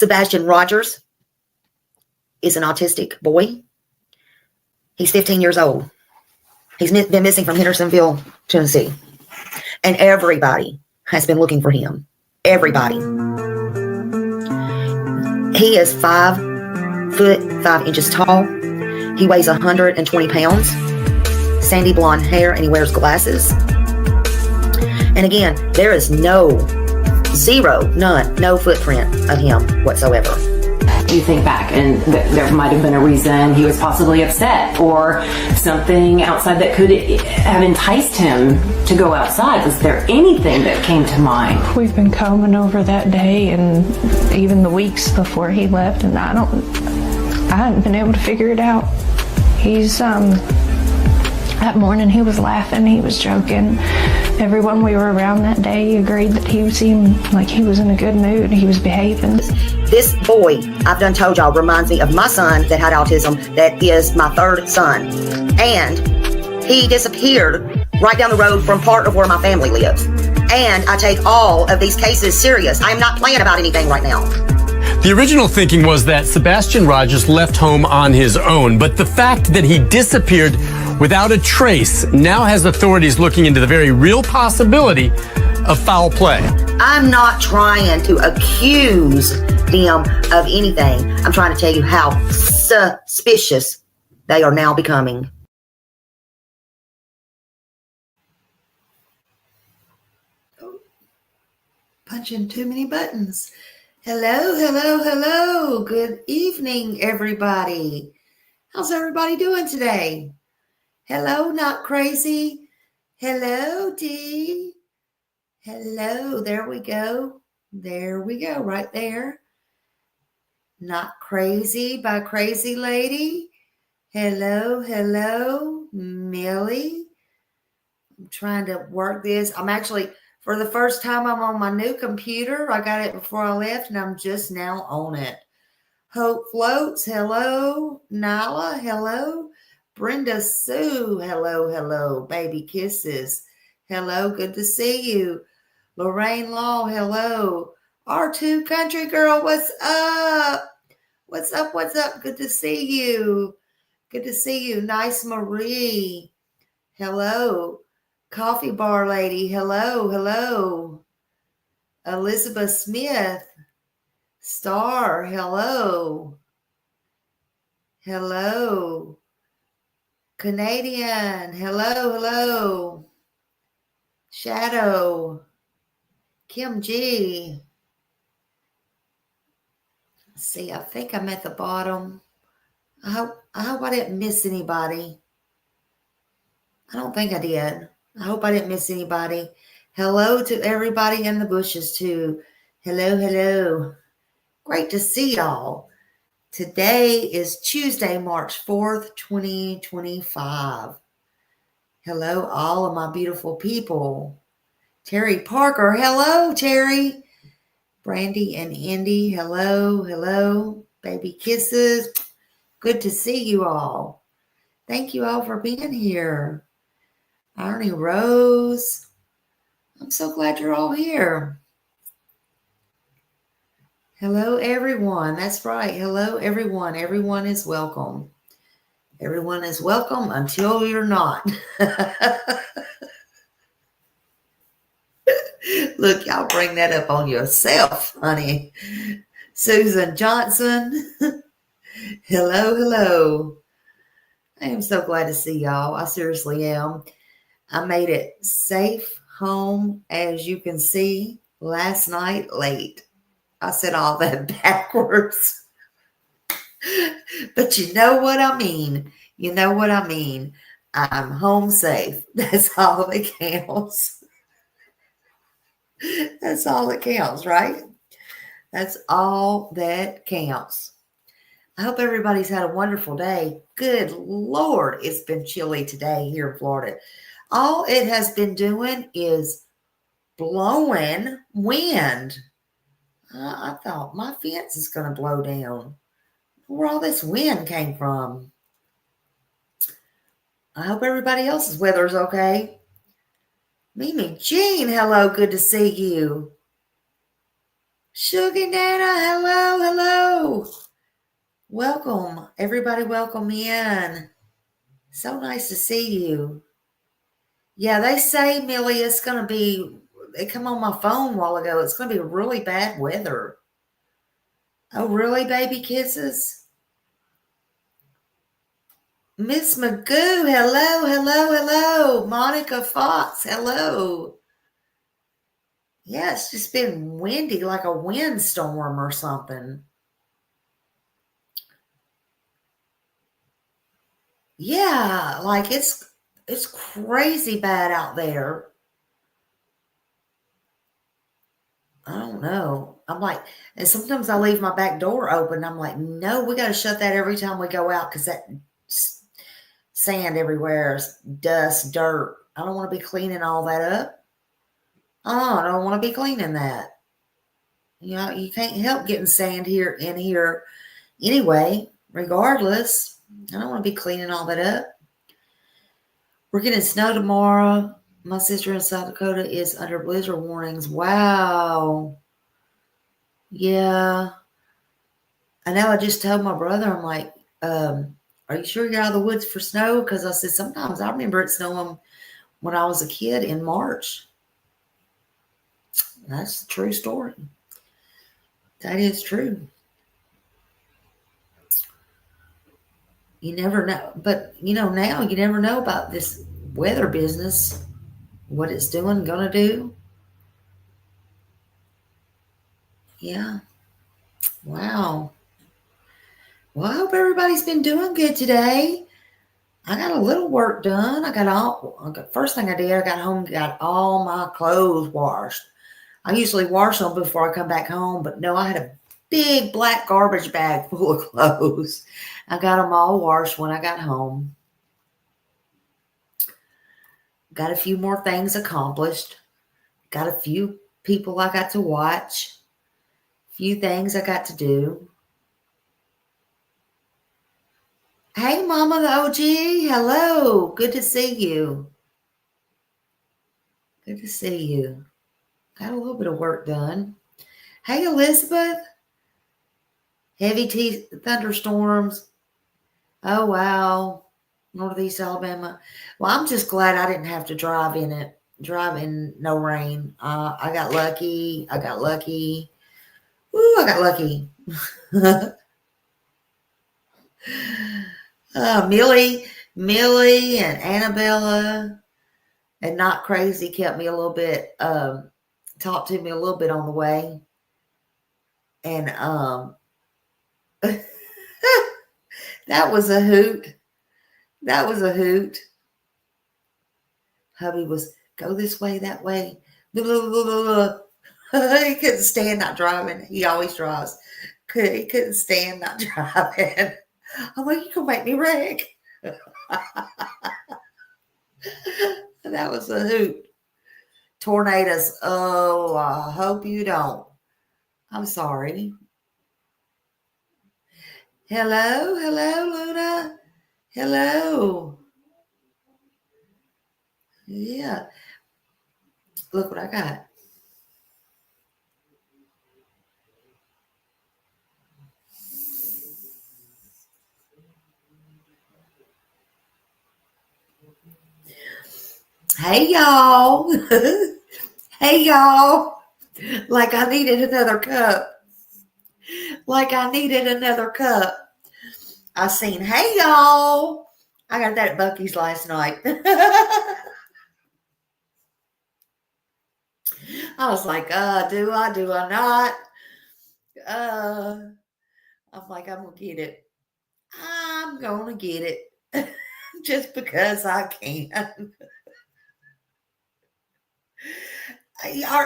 Sebastian Rogers is an autistic boy. He's 15 years old. He's been missing from Hendersonville, Tennessee. And everybody has been looking for him. Everybody. He is 5 foot 5 inches tall. He weighs 120 pounds. Sandy blonde hair, and he wears glasses. And again, there is no footprint of him whatsoever. You think back, and there might have been a reason he was possibly upset, or something outside that could have enticed him to go outside. Was there anything that came to mind? We've been combing over that day and even the weeks before he left, and I hadn't been able to figure it out. That morning he was laughing, he was joking. Everyone we were around that day agreed that he seemed like he was in a good mood. He was behaving. This boy, I've done told y'all, reminds me of my son that had autism, that is my third son. And he disappeared right down the road from part of where my family lives. And I take all of these cases serious. I am not playing about anything right now. The original thinking was that Sebastian Rogers left home on his own, but the fact that he disappeared without a trace now has authorities looking into the very real possibility of foul play. I'm not trying to accuse them of anything. I'm trying to tell you how suspicious they are now becoming. Oh, punching too many buttons. Hello. Good evening, everybody. How's everybody doing today? Hello, not crazy. Hello, D. Hello, there we go. There we go, right there. Not crazy by Crazy Lady. Hello, Millie. I'm trying to work this. I'm actually, for the first time, I'm on my new computer. I got it before I left, and I'm just now on it. Hope Floats, hello. Nyla, hello. Brenda Sue, hello. Baby Kisses, hello. Good to see you. Lorraine Law, hello. R2 Country Girl, what's up? What's up? Good to see you. Nice Marie, hello. Coffee Bar Lady, hello. Elizabeth Smith, Star, hello. Canadian, hello. Shadow, Kim G. Let's see, I think I'm at the bottom. I hope I didn't miss anybody. I don't think I did. I hope I didn't miss anybody. Hello to everybody in the bushes too. Hello. Great to see y'all. Today is Tuesday, March 4th, 2025. Hello, all of my beautiful people. Terry Parker, hello, Terry. Brandy and Indy, hello. Baby Kisses, good to see you all. Thank you all for being here. Arnie Rose, I'm so glad you're all here. Hello, everyone. That's right. Hello, everyone. Everyone is welcome. Everyone is welcome until you're not. Look, y'all bring that up on yourself, honey. Susan Johnson. Hello. I am so glad to see y'all. I seriously am. I made it safe home, as you can see, last night late. I said all that backwards. But you know what I mean. I'm home safe. That's all that counts. That's all that counts, right? That's all that counts. I hope everybody's had a wonderful day. Good Lord, it's been chilly today here in Florida. All it has been doing is blowing wind. I thought my fence is going to blow down. Where all this wind came from. I hope everybody else's weather is okay. Mimi Jean, hello, good to see you. Sugar Nana, hello, hello. Welcome. Everybody welcome in. So nice to see you. Yeah, they say, Millie, it's going to be, it come on my phone a while ago, it's going to be really bad weather. Oh, really, baby kisses? Miss Magoo, hello, hello, hello. Monica Fox, hello. Yeah, it's just been windy, like a windstorm or something. Yeah, like it's crazy bad out there. I don't know. I'm like, and sometimes I leave my back door open. I'm like, no, we got to shut that every time we go out because that sand everywhere, dust, dirt. I don't want to be cleaning all that up. Oh, I don't want to be cleaning that. You know, you can't help getting sand here in here anyway, regardless. I don't want to be cleaning all that up. We're getting snow tomorrow. My sister in South Dakota is under blizzard warnings. Wow. Yeah. I know I just told my brother, I'm like, are you sure you're out of the woods for snow? Because I said, sometimes I remember it snowing when I was a kid in March. That's a true story. That is true. You never know. But, now you never know about this weather business, what it's doing, going to do. Yeah. Wow. Well, I hope everybody's been doing good today. I got a little work done. First thing I did, I got home, got all my clothes washed. I usually wash them before I come back home, but no, I had a big black garbage bag full of clothes. I got them all washed when I got home. Got a few more things accomplished. Got a few people I got to watch. A few things I got to do. Hey, Mama the OG. Hello. Good to see you. Good to see you. Got a little bit of work done. Hey, Elizabeth. Heavy thunderstorms. Oh, wow. Northeast Alabama. Well, I'm just glad I didn't have to drive in no rain. I got lucky. Ooh, I got lucky. Millie and Annabella and Not Crazy kept me a little bit, talked to me a little bit on the way. And that was a hoot. That was a hoot. Hubby was go this way, that way. Blah, blah, blah, blah, blah. He couldn't stand not driving. He always drives. He couldn't stand not driving. I'm like, you gonna make me wreck. That was a hoot. Tornadoes. Oh, I hope you don't. I'm sorry. Hello, Luna. Hello. Yeah. Look what I got. Hey, y'all. Hey, y'all. Like I needed another cup. I seen, hey, y'all. I got that at Buc-ee's last night. I was like, do I not? I'm like, I'm going to get it. I'm going to get it. Just because I can.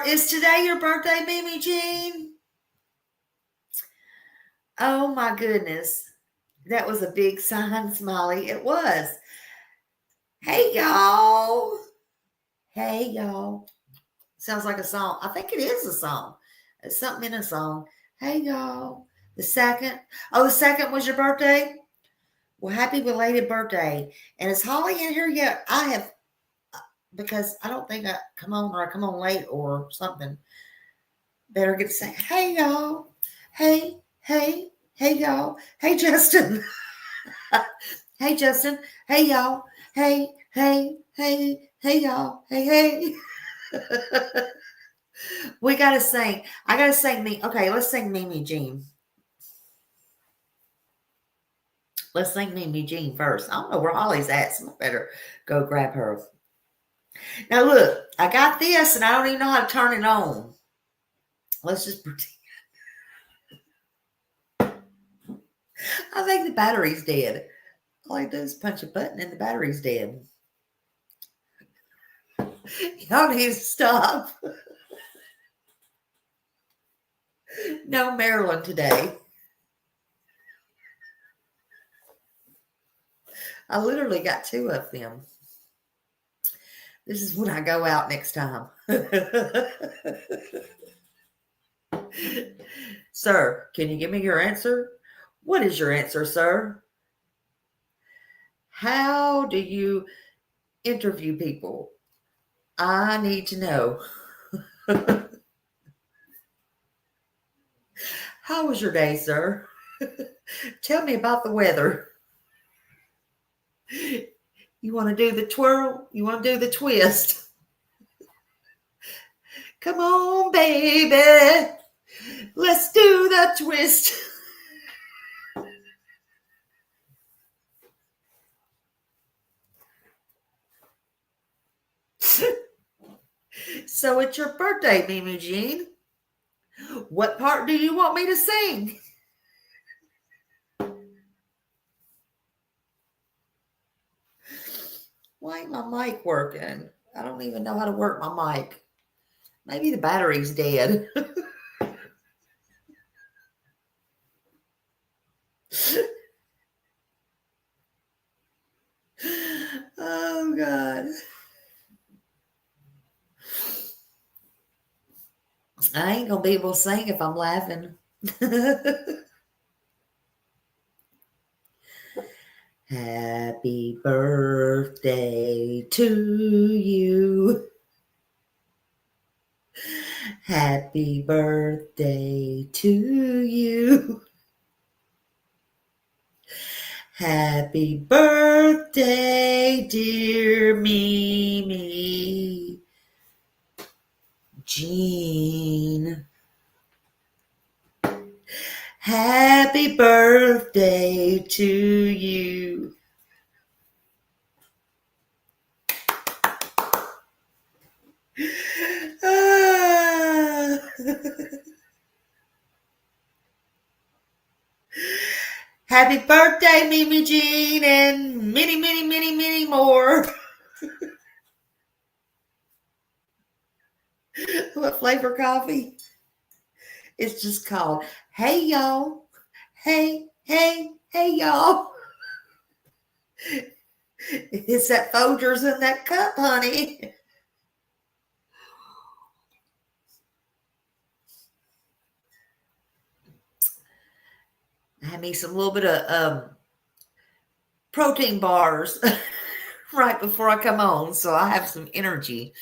Is today your birthday, Mimi Jean? Oh my goodness. That was a big sign, Smiley. It was. Hey, y'all. Hey, y'all. Sounds like a song. I think it is a song. It's something in a song. Hey, y'all. The second was your birthday? Well, happy belated birthday. And is Holly in here yet? I have, because I don't think I come on late or something. Better get to say, hey, y'all. Hey, y'all. Hey, Justin. Hey, Justin. Hey, y'all. Hey, y'all. Hey. We got to sing. I got to sing me. Okay, let's sing Mimi Jean. Let's sing Mimi Jean first. I don't know where Holly's at, so I better go grab her. Now, look, I got this, and I don't even know how to turn it on. Let's just pretend. I think the battery's dead. All I do is punch a button and the battery's dead. Y'all need to stop. No Maryland today. I literally got 2 of them. This is when I go out next time. Sir, can you give me your answer? What is your answer, sir? How do you interview people? I need to know. How was your day, sir? Tell me about the weather. You want to do the twirl? You want to do the twist? Come on, baby. Let's do the twist. So it's your birthday, Mimi Jean. What part do you want me to sing? Why ain't my mic working? I don't even know how to work my mic. Maybe the battery's dead. Oh, God. I ain't going to be able to sing if I'm laughing. Happy birthday to you. Happy birthday to you. Happy birthday, dear Mimi Jean. Happy birthday to you. Happy birthday, Mimi Jean, and many, many, many, many more. What flavor coffee? It's just called Hey Y'all. Hey, y'all. It's that Folgers in that cup, honey. I had me some little bit of protein bars right before I come on, so I have some energy.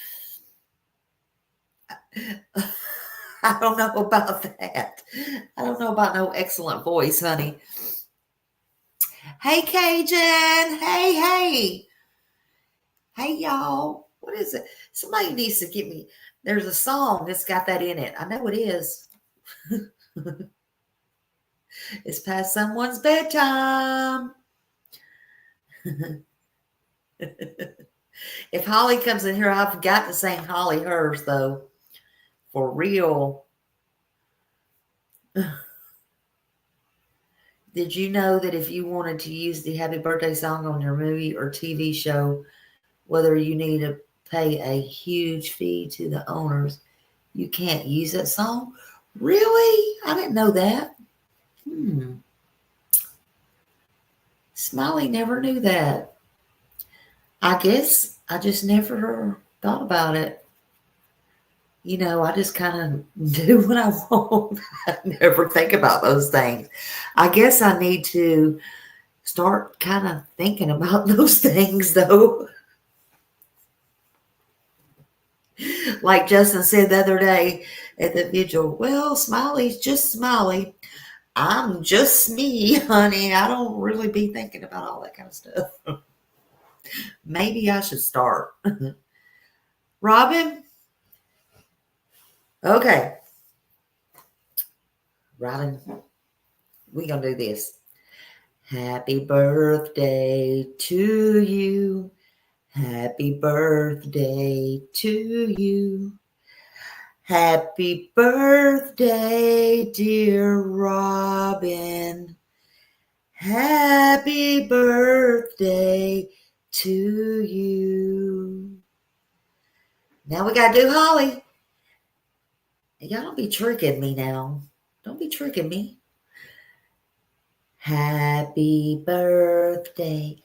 I don't know about that. I don't know about no excellent voice, honey. Hey, Cajun. Hey. Hey, y'all. What is it? Somebody needs to give me. There's a song that's got that in it. I know it is. It's past someone's bedtime. If Holly comes in here, I've got to sing Holly hers, though. For real. Did you know that if you wanted to use the happy birthday song on your movie or TV show, whether you need to pay a huge fee to the owners, you can't use that song? Really? I didn't know that. Smiley never knew that. I guess I just never thought about it. You know, I just kind of do what I want. I never think about those things. I guess I need to start kind of thinking about those things, though. Like Justin said the other day, at the vigil. Well, Smiley's just Smiley. I'm just me, honey. I don't really be thinking about all that kind of stuff. Maybe I should start. Robin? Okay. Robin, we're going to do this. Happy birthday to you. Happy birthday to you. Happy birthday, dear Robin. Happy birthday to you. Now we got to do Holly. Y'all don't be tricking me now. Don't be tricking me. Happy birthday.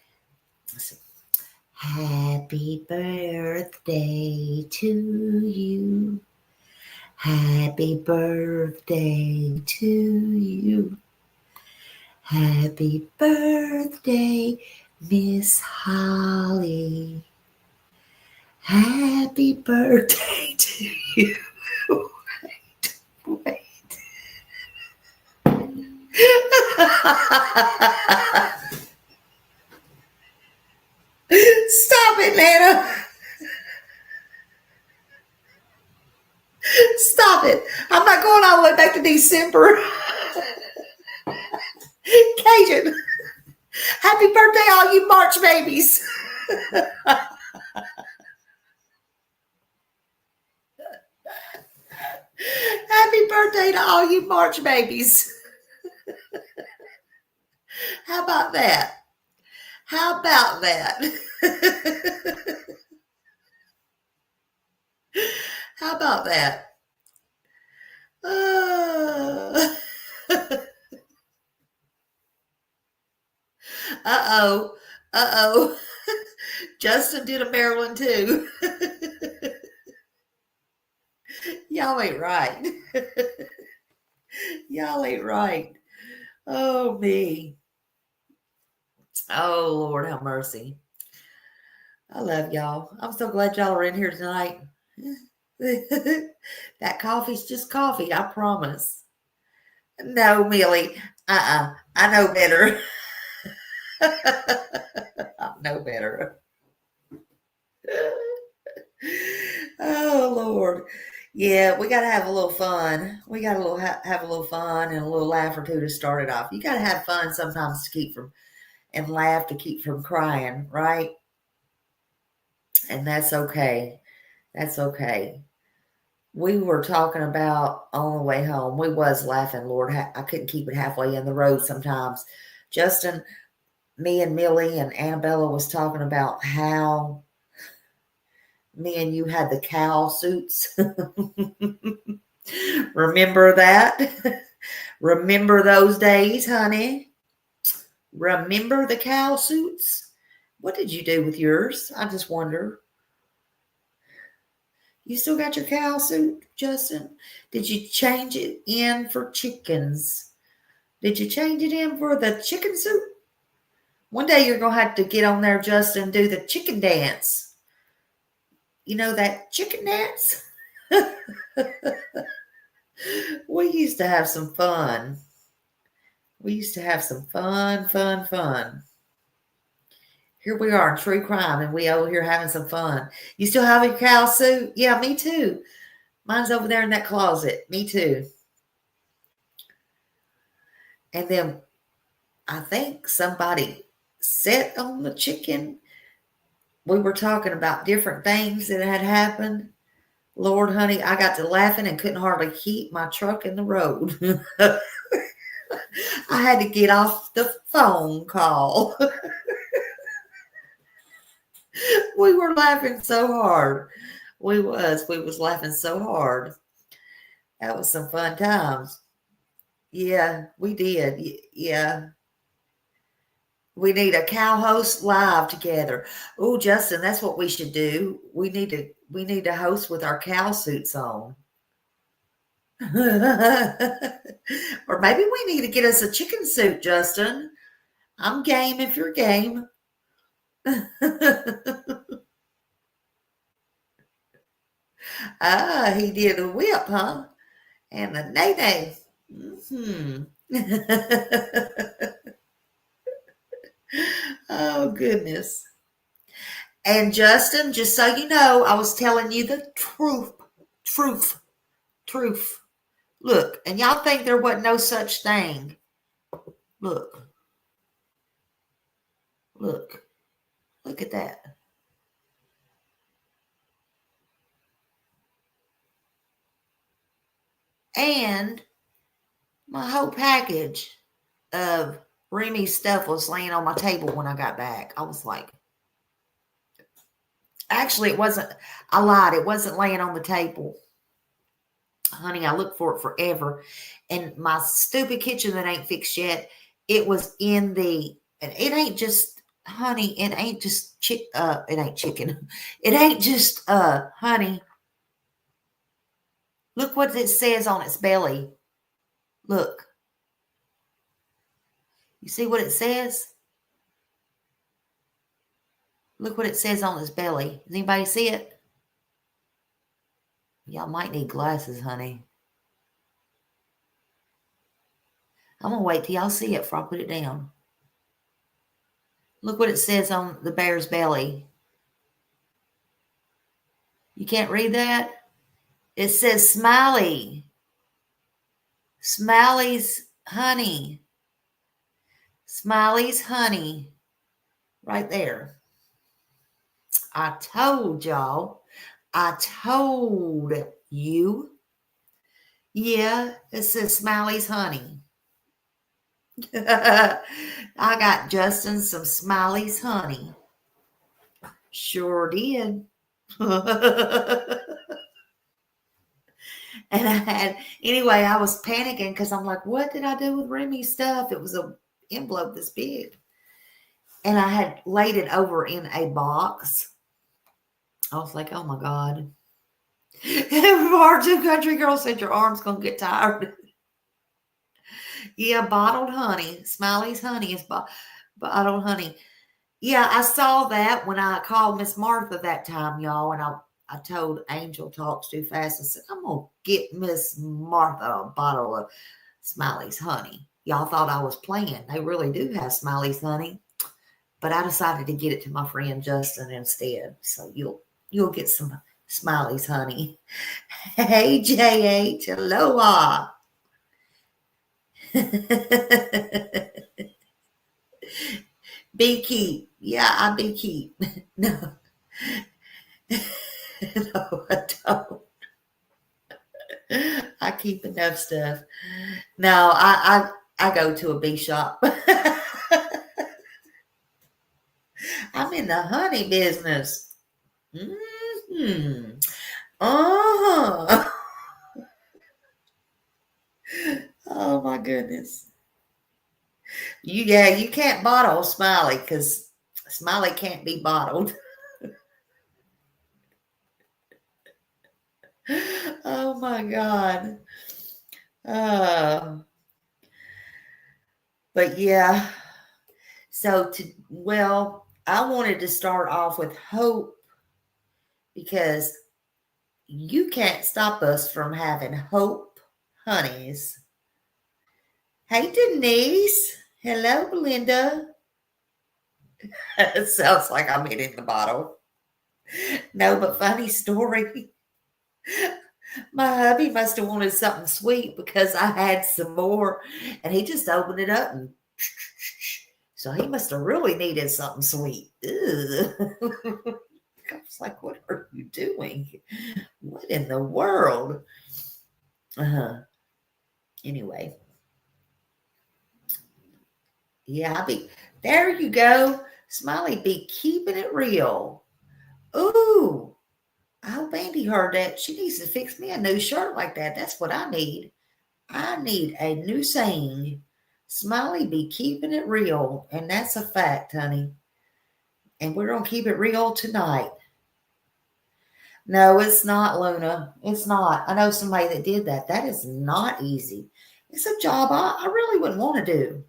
Happy birthday to you. Happy birthday to you. Happy birthday, Miss Holly. Happy birthday to you. Wait. Stop it, Nana. Stop it. I'm not going all the way back to December. Cajun. Happy birthday, all you March babies. Happy birthday to all you March babies. How about that? How about that? How about that? Uh-oh. Uh-oh. Justin did a Maryland too. Y'all ain't right. Y'all ain't right. Oh, me. Oh, Lord, have mercy. I love y'all. I'm so glad y'all are in here tonight. That coffee's just coffee, I promise. No, Millie. I know better. I know better. Oh, Lord. Yeah, we got to have a little fun. We got to have a little fun and a little laugh or two to start it off. You got to have fun sometimes to keep from, and laugh to keep from crying, right? And that's okay. That's okay. We were talking about on the way home. We was laughing, Lord. I couldn't keep it halfway in the road sometimes. Justin, me and Millie and Annabella was talking about how me and you had the cow suits. Remember that? Remember those days, honey? Remember the cow suits? What did you do with yours? I just wonder. You still got your cow suit, Justin? Did you change it in for chickens? Did you change it in for the chicken suit? One day you're going to have to get on there, Justin, and do the chicken dance. You know that chicken dance? We used to have some fun. We used to have some fun. Here we are in true crime, and we over here having some fun. You still have your cow suit? Yeah, me too. Mine's over there in that closet. Me too. And then I think somebody sat on the chicken. We were talking about different things that had happened. Lord, honey, I got to laughing and couldn't hardly keep my truck in the road. I had to get off the phone call. We were laughing so hard. We was laughing so hard. That was some fun times. Yeah, we did. Yeah. We need a cow host live together. Oh, Justin, that's what we should do. We need to host with our cow suits on. Or maybe we need to get us a chicken suit, Justin. I'm game if you're game. Ah, he did a whip, huh? And the nay-nay. Oh, goodness. And Justin, just so you know, I was telling you the truth. Look, and y'all think there wasn't no such thing. Look at that. And my whole package of Remy's stuff was laying on my table when I got back. I was like, actually, it wasn't. I lied. It wasn't laying on the table. Honey, I looked for it forever. And my stupid kitchen that ain't fixed yet, it was in the, and it ain't just, honey, it ain't just it ain't chicken. It ain't just honey. Look what it says on its belly. Look. You see what it says? Look what it says on its belly. Does anybody see it? Y'all might need glasses, honey. I'm going to wait till y'all see it before I put it down. Look what it says on the bear's belly. You can't read that? It says Smiley. Smiley's honey. Smiley's honey. Right there. I told y'all. I told you. Yeah, it says Smiley's honey. I got Justin some Smiley's honey. Sure did. And anyway, I was panicking because I'm like, what did I do with Remy's stuff? It was an envelope this big. And I had laid it over in a box. I was like, oh my God. Our two country girls said your arm's going to get tired. Yeah, bottled honey. Smiley's honey is bottled honey. Yeah, I saw that when I called Miss Martha that time, y'all, and I told Angel talks too fast. I said, I'm going to get Miss Martha a bottle of Smiley's honey. Y'all thought I was playing. They really do have Smiley's honey. But I decided to get it to my friend Justin instead. So you'll get some Smiley's honey. Hey, JH, aloha. Be keep. Yeah, I be keep. No. No, I don't. I keep enough stuff. No, I go to a bee shop. I'm in the honey business. Mm-hmm. Uh-huh. Oh my goodness. You can't bottle Smiley because Smiley can't be bottled. Oh my God. But yeah. So I wanted to start off with hope because you can't stop us from having hope honeys. Hey, Denise. Hello, Belinda. It sounds like I'm hitting the bottle. No, but funny story. My hubby must have wanted something sweet because I had some more and he just opened it up and so he must have really needed something sweet. Ugh. I was like, what are you doing? What in the world? Anyway. Yeah, there you go. Smiley be keeping it real. Ooh. I hope Andy heard that. She needs to fix me a new shirt like that. That's what I need. I need a new saying. Smiley be keeping it real. And that's a fact, honey. And we're going to keep it real tonight. No, it's not, Luna. It's not. I know somebody that did that. That is not easy. It's a job I really wouldn't want to do.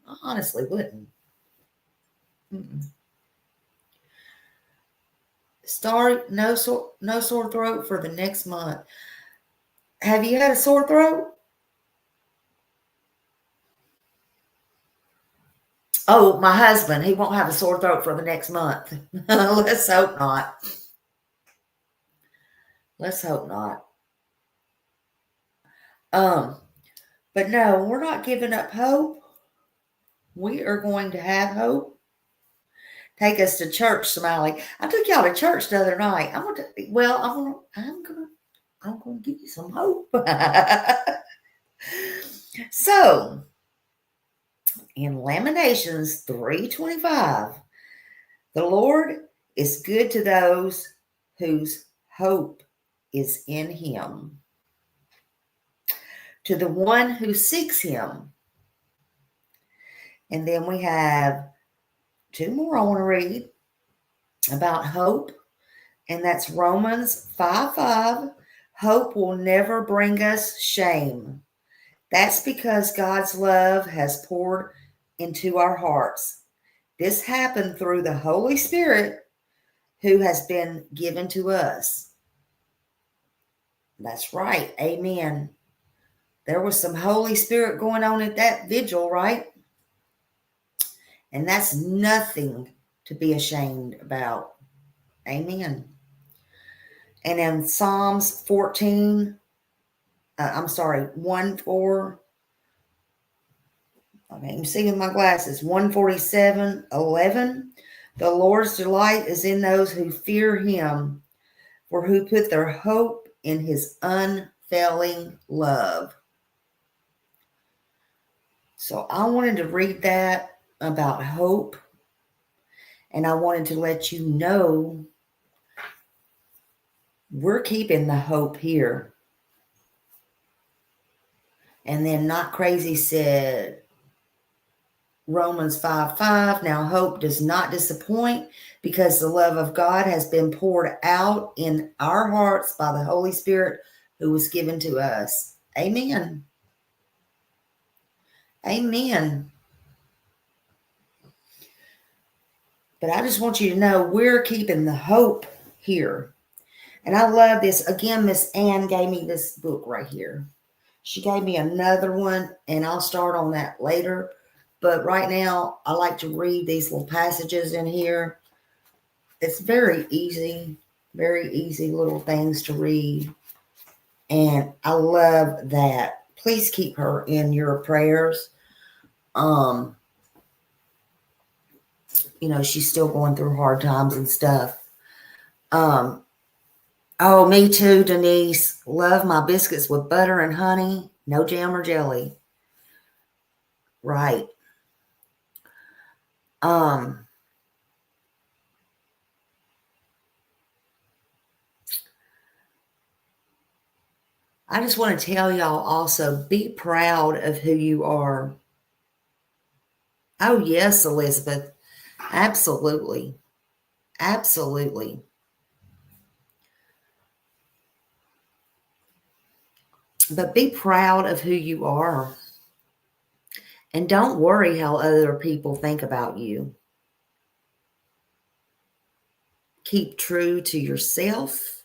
I honestly wouldn't. No sore throat for the next month. Have you had a sore throat? Oh, my husband, he won't have a sore throat for the next month. Let's hope not. Let's hope not. But no, we're not giving up hope. We are going to have hope. Take us to church, Smiley. I took y'all to church the other night. I'm gonna give you some hope. So, in Lamentations 3:25, the Lord is good to those whose hope is in him, to the one who seeks him. And then we have two more I want to read about hope, and that's Romans 5:5. Hope will never bring us shame. That's because God's love has poured into our hearts. This happened through the Holy Spirit who has been given to us. That's right. Amen. There was some Holy Spirit going on at that vigil, right? And that's nothing to be ashamed about. Amen. And in Psalms 1:4, okay, I'm seeing with my glasses, 147:11. The Lord's delight is in those who fear him, for who put their hope in his unfailing love. So I wanted to read that about hope, and I wanted to let you know we're keeping the hope here. And then Not Crazy said, Romans 5:5, now hope does not disappoint because the love of God has been poured out in our hearts by the Holy Spirit who was given to us. Amen. Amen. But I just want you to know we're keeping the hope here. And I love this. Again, Miss Ann gave me this book right here. She gave me another one, and I'll start on that later. But right now, I like to read these little passages in here. It's very easy little things to read. And I love that. Please keep her in your prayers. She's still going through hard times and stuff. Oh, me too, Denise. Love my biscuits with butter and honey. No jam or jelly. Right. I just want to tell y'all also, be proud of who you are. Oh, yes, Elizabeth. Absolutely. Absolutely. But be proud of who you are. And don't worry how other people think about you. Keep true to yourself.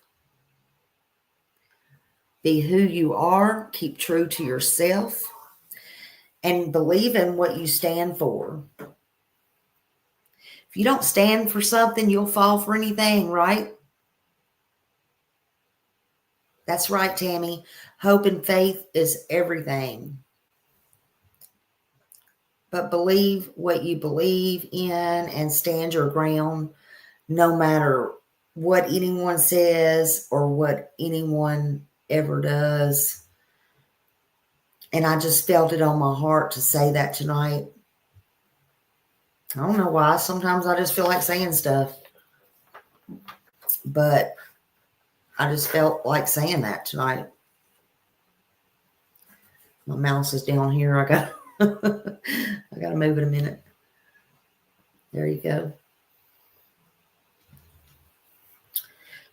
Be who you are. Keep true to yourself. And believe in what you stand for. If you don't stand for something, you'll fall for anything, right? That's right, Tammy. Hope and faith is everything. But believe what you believe in and stand your ground, no matter what anyone says or what anyone ever does. And I just felt it on my heart to say that tonight. I don't know why. Sometimes I just feel like saying stuff. But I just felt like saying that tonight. My mouse is down here. I got to move it a minute. There you go.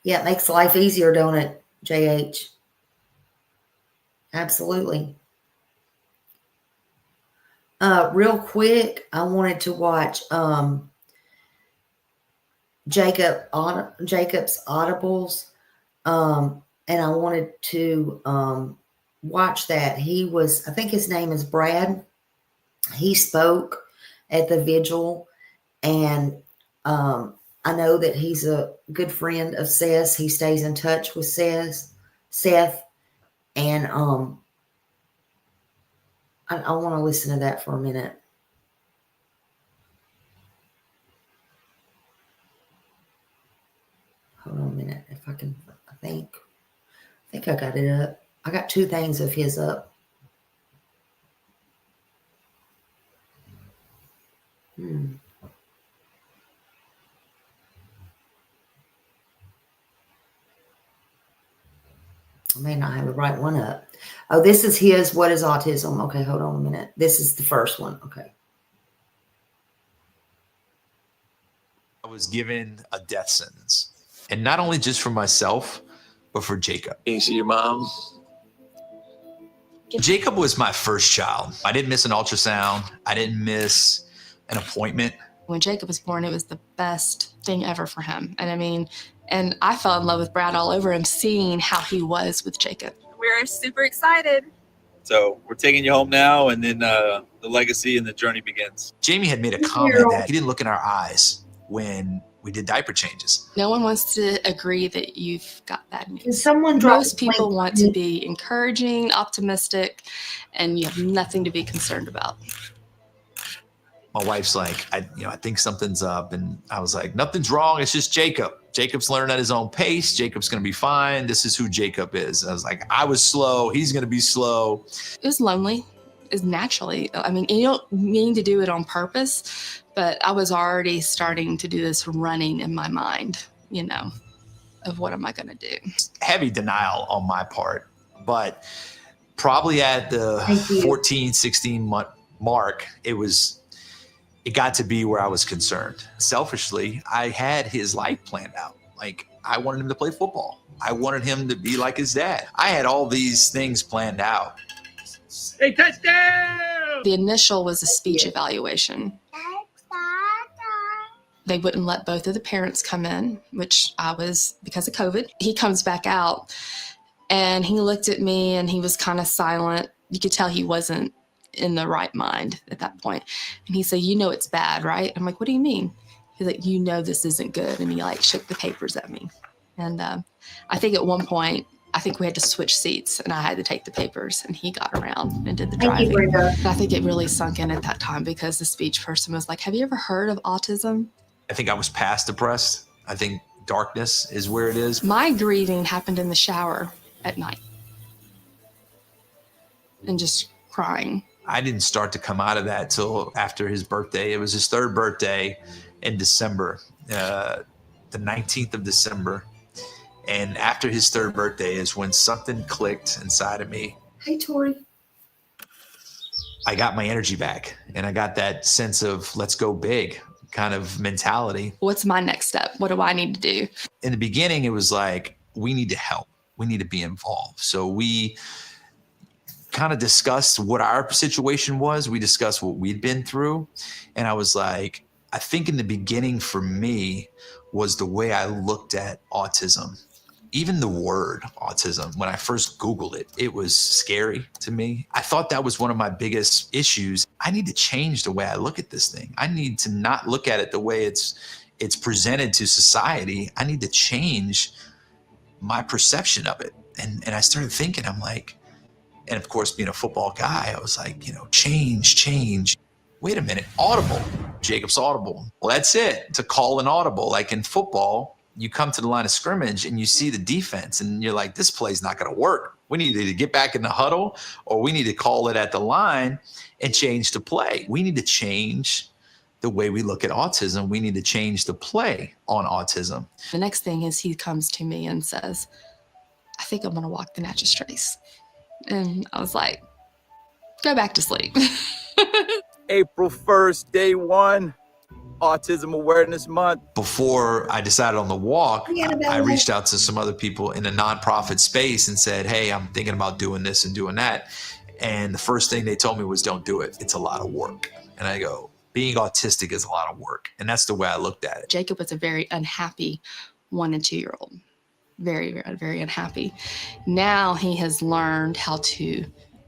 Yeah, it makes life easier, don't it, JH? Absolutely. Real quick, I wanted to watch Jacob's Audibles. And and I wanted to watch that. I think his name is Brad. He spoke at the vigil, and I know that he's a good friend of Seth. He stays in touch with Seth, and I want to listen to that for a minute. Hold on a minute, if I can. I think I got it up. I got 2 things of his up. I may not have the right one up. Oh, this is his What is Autism? Okay, hold on a minute. This is the first one. Okay. I was given a death sentence. And not only just for myself, but for Jacob. Can you see your mom? Jacob was my first child. I didn't miss an ultrasound. I didn't miss an appointment. When Jacob was born, it was the best thing ever for him. And I fell in love with Brad all over him, seeing how he was with Jacob. We're super excited. So we're taking you home now, and then the legacy and the journey begins. Jamie had made a comment that he didn't look in our eyes when we did diaper changes. No one wants to agree that you've got bad news. Can someone drop Most people want to be encouraging, optimistic, and you have nothing to be concerned about. My wife's like, I think something's up. And I was like, nothing's wrong. It's just Jacob. Jacob's learning at his own pace. Jacob's going to be fine. This is who Jacob is. I was like, I was slow. He's going to be slow. It was lonely. It's naturally. I mean, you don't mean to do it on purpose, but I was already starting to do this running in my mind, of what am I going to do? Heavy denial on my part, but probably at the 14, 16 month mark, it got to be where I was concerned. Selfishly, I had his life planned out. Like, I wanted him to play football. I wanted him to be like his dad. I had all these things planned out. Hey, touchdown! The initial was a speech evaluation. They wouldn't let both of the parents come in, which I was because of COVID. He comes back out and he looked at me and he was kind of silent. You could tell he wasn't in the right mind at that point. And he said, it's bad, right? I'm like, what do you mean? He's like, this isn't good. And he shook the papers at me. And I think at one point, we had to switch seats and I had to take the papers and he got around and did the driving. And I think it really sunk in at that time because the speech person was like, have you ever heard of autism? I think I was past depressed. I think darkness is where it is. My grieving happened in the shower at night and just crying. I didn't start to come out of that till after his birthday. It was his 3rd birthday in December, the 19th of December. And after his 3rd birthday is when something clicked inside of me. Hey, Tori. I got my energy back and I got that sense of let's go big kind of mentality. What's my next step? What do I need to do? In the beginning, it was like, we need to help. We need to be involved. So we kind of discussed what our situation was. We discussed what we'd been through. And I was like, I think in the beginning for me was the way I looked at autism. Even the word autism, when I first Googled it, it was scary to me. I thought that was one of my biggest issues. I need to change the way I look at this thing. I need to not look at it the way it's presented to society. I need to change my perception of it. And I started thinking, I'm like, and of course, being a football guy, I was like, change. Wait a minute, Audible, Jacob's Audible. Well, that's it, to call an audible. Like in football, you come to the line of scrimmage and you see the defense and you're like, this play's not gonna work. We need to get back in the huddle or we need to call it at the line and change the play. We need to change the way we look at autism. We need to change the play on autism. The next thing is he comes to me and says, I think I'm gonna walk the Natchez Trace. And I was like, go back to sleep. April 1st, day 1, Autism Awareness Month. Before I decided on the walk, I reached out to some other people in the nonprofit space and said, hey, I'm thinking about doing this and doing that. And the first thing they told me was, don't do it. It's a lot of work. And I go, being autistic is a lot of work. And that's the way I looked at it. Jacob was a very unhappy 1 and 2 year old. very, very, very unhappy. Now he has learned how to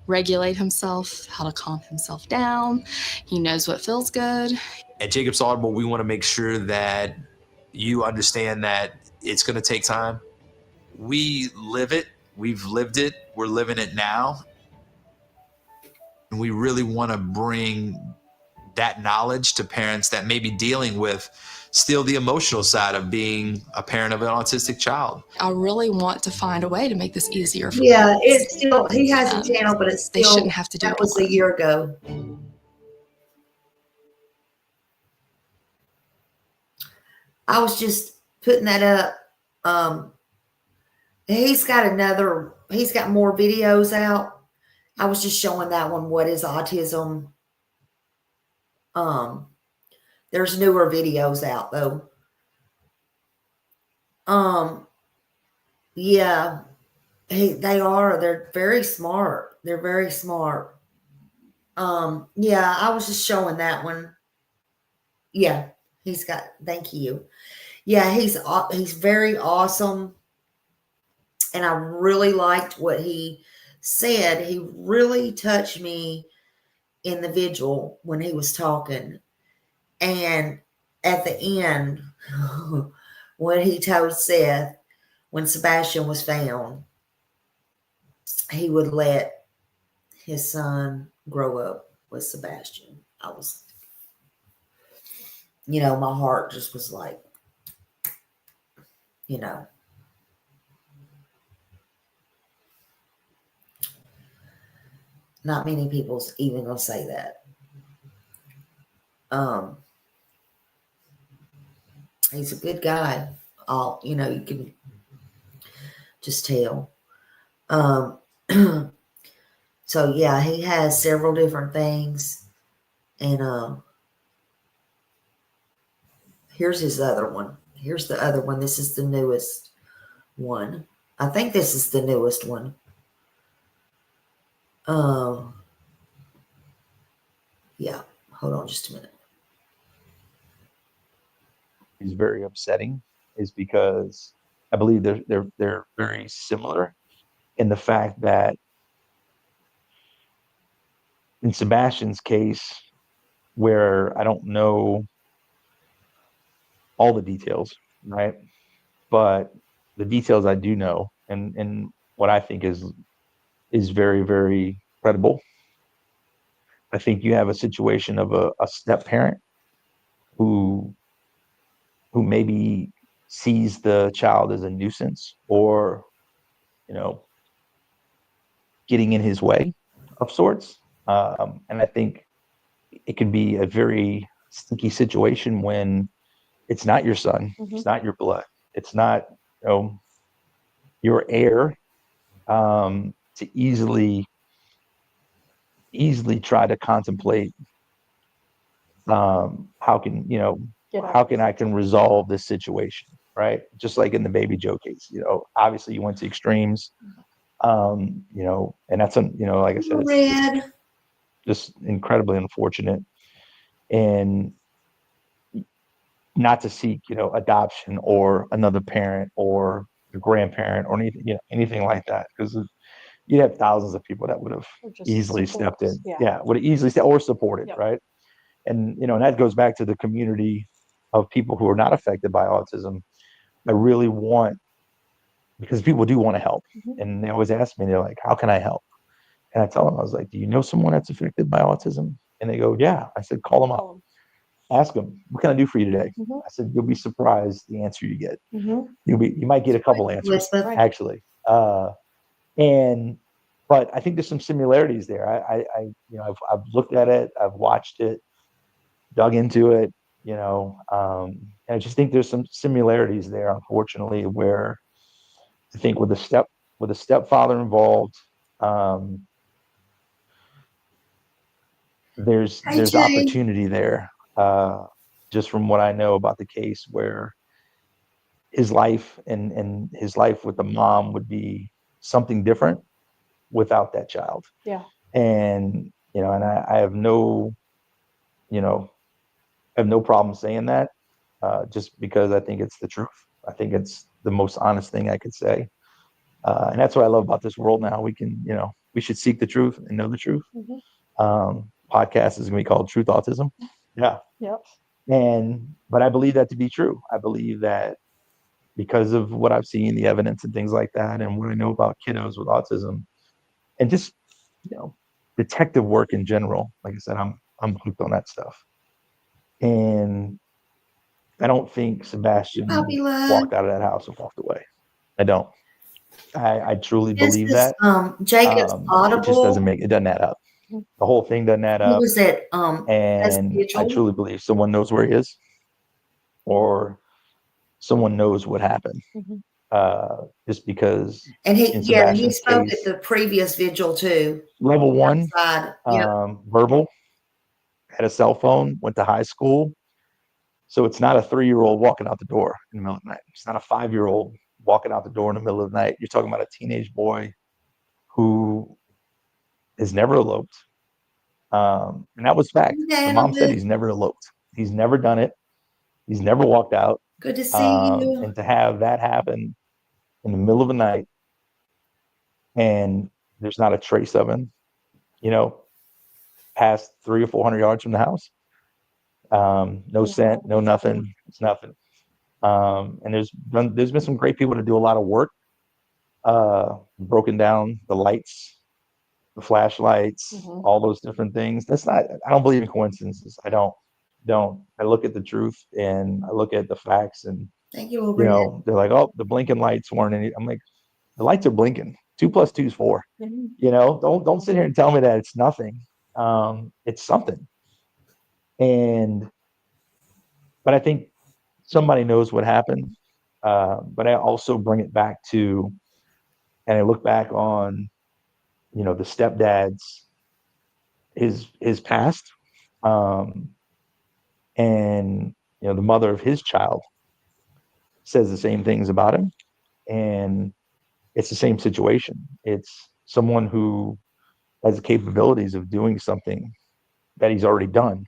regulate himself, how to calm himself down. He knows what feels good. At Jacob's Audible, we want to make sure that you understand that it's going to take time. We live it. We've lived it. We're living it now. And we really want to bring that knowledge to parents that may be dealing with still the emotional side of being a parent of an autistic child. I really want to find a way to make this easier for Yeah, parents. it's still, he has a channel, but it's They still, shouldn't have to do that it was a alone. year ago. I was just putting that up. He's got more videos out. I was just showing that one, what is autism. There's newer videos out though. Yeah, they're very smart. They're very smart. Yeah, I was just showing that one. Yeah, thank you. Yeah, he's very awesome. And I really liked what he said. He really touched me in the vigil when he was talking. And at the end, when he told Seth, when Sebastian was found, he would let his son grow up with Sebastian. I was, my heart just was like, not many people's even gonna say that. He's a good guy. You can just tell. So yeah, he has several different things. And here's his other one. Here's the other one. This is the newest one. I think this is the newest one. Yeah. Hold on just a minute. Is very upsetting is because I believe they're very similar in the fact that in Sebastian's case, where I don't know all the details, right? But the details I do know, and what I think is very, very credible. I think you have a situation of a step parent who maybe sees the child as a nuisance or, getting in his way of sorts. And I think it can be a very sticky situation when it's not your son, it's not your blood, it's not, your heir, to easily try to contemplate, how can I resolve this situation, right? Just like in the Baby Joe case, obviously you went to extremes, and that's, like I said, it's just incredibly unfortunate, and not to seek, adoption or another parent or a grandparent or anything like that, because you'd have thousands of people that would have easily stepped in. Would have easily stepped or supported, right? And and that goes back to the community of people who are not affected by autism. I really want, because people do want to help, and they always ask me, they're like, "How can I help?" And I tell them, I was like, "Do you know someone that's affected by autism?" And they go, "Yeah." I said, "Call them up. Ask them, what can I do for you today?" I said, "You'll be surprised the answer you get. You might get a couple answers, actually." But I think there's some similarities there. I've looked at it, I've watched it, dug into it, and I just think there's some similarities there, unfortunately, where I think with a stepfather involved, there's opportunity there, just from what I know about the case, where his life and his life with the mom would be something different without that child. Yeah. And and I have no problem saying that, just because I think it's the truth. I think it's the most honest thing I could say. And that's what I love about this world now. We can, we should seek the truth and know the truth. Podcast is going to be called Truth Autism. Yeah. Yep. But I believe that to be true. I believe that because of what I've seen, the evidence and things like that, and what I know about kiddos with autism, and just, detective work in general. Like I said, I'm hooked on that stuff. And I don't think Sebastian walked out of that house and walked away. I don't. I truly believe that. Jacob's Audible. It just doesn't add up. The whole thing doesn't add up. What was it? And I truly believe someone knows where he is, or someone knows what happened. Just because. And he spoke at the previous vigil too. Level 1, verbal, had a cell phone, went to high school. So it's not a 3-year-old walking out the door in the middle of the night. It's not a 5-year-old walking out the door in the middle of the night. You're talking about a teenage boy who has never eloped. And that was fact. The mom said he's never eloped. He's never done it. He's never walked out. Good to see you. And to have that happen in the middle of the night, and there's not a trace of him, past 300 or 400 yards from the house. No scent, no nothing. It's nothing. And there's been some great people to do a lot of work, broken down the lights, the flashlights, all those different things. I don't believe in coincidences. I don't. I look at the truth and I look at the facts, and thank you. They're like, oh, the blinking lights weren't any. I'm like, the lights are blinking. 2 + 2 is 4. Don't sit here and tell me that it's nothing. It's something. But I think somebody knows what happened. But I also bring it back to, and I look back on, the stepdad's, his past, and the mother of his child says the same things about him, and it's the same situation. It's someone who has the capabilities of doing something that he's already done.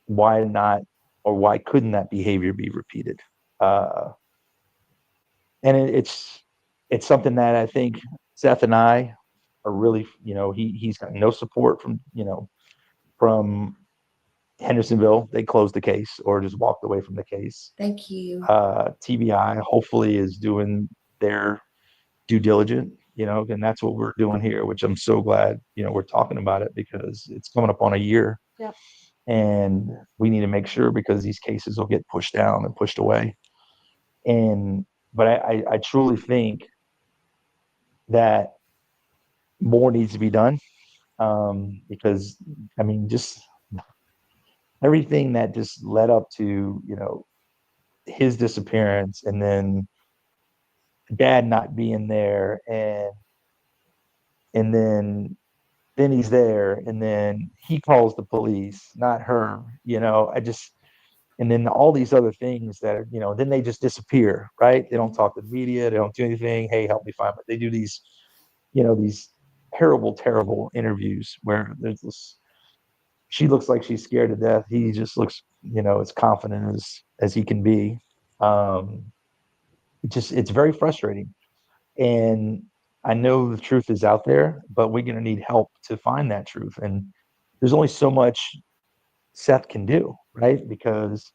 Why not, or why couldn't that behavior be repeated? And it's something that I think Seth and I are really, he's got no support from Hendersonville. They closed the case or just walked away from the case. Thank you. TBI hopefully is doing their due diligence, and that's what we're doing here, which I'm so glad, we're talking about it, because it's coming up on a year. Yep. And we need to make sure, because these cases will get pushed down and pushed away. But I truly think that more needs to be done, because just everything that just led up to, his disappearance, and then dad not being there, and then he's there, and then he calls the police, not her, and then all these other things that are, then they just disappear, right? They don't talk to the media. They don't do anything. Hey, help me find it. They do these, these terrible interviews where there's this, she looks like she's scared to death. He just looks, as confident as he can be. It's very frustrating. And I know the truth is out there, but we're going to need help to find that truth. And there's only so much Seth can do, right? Because,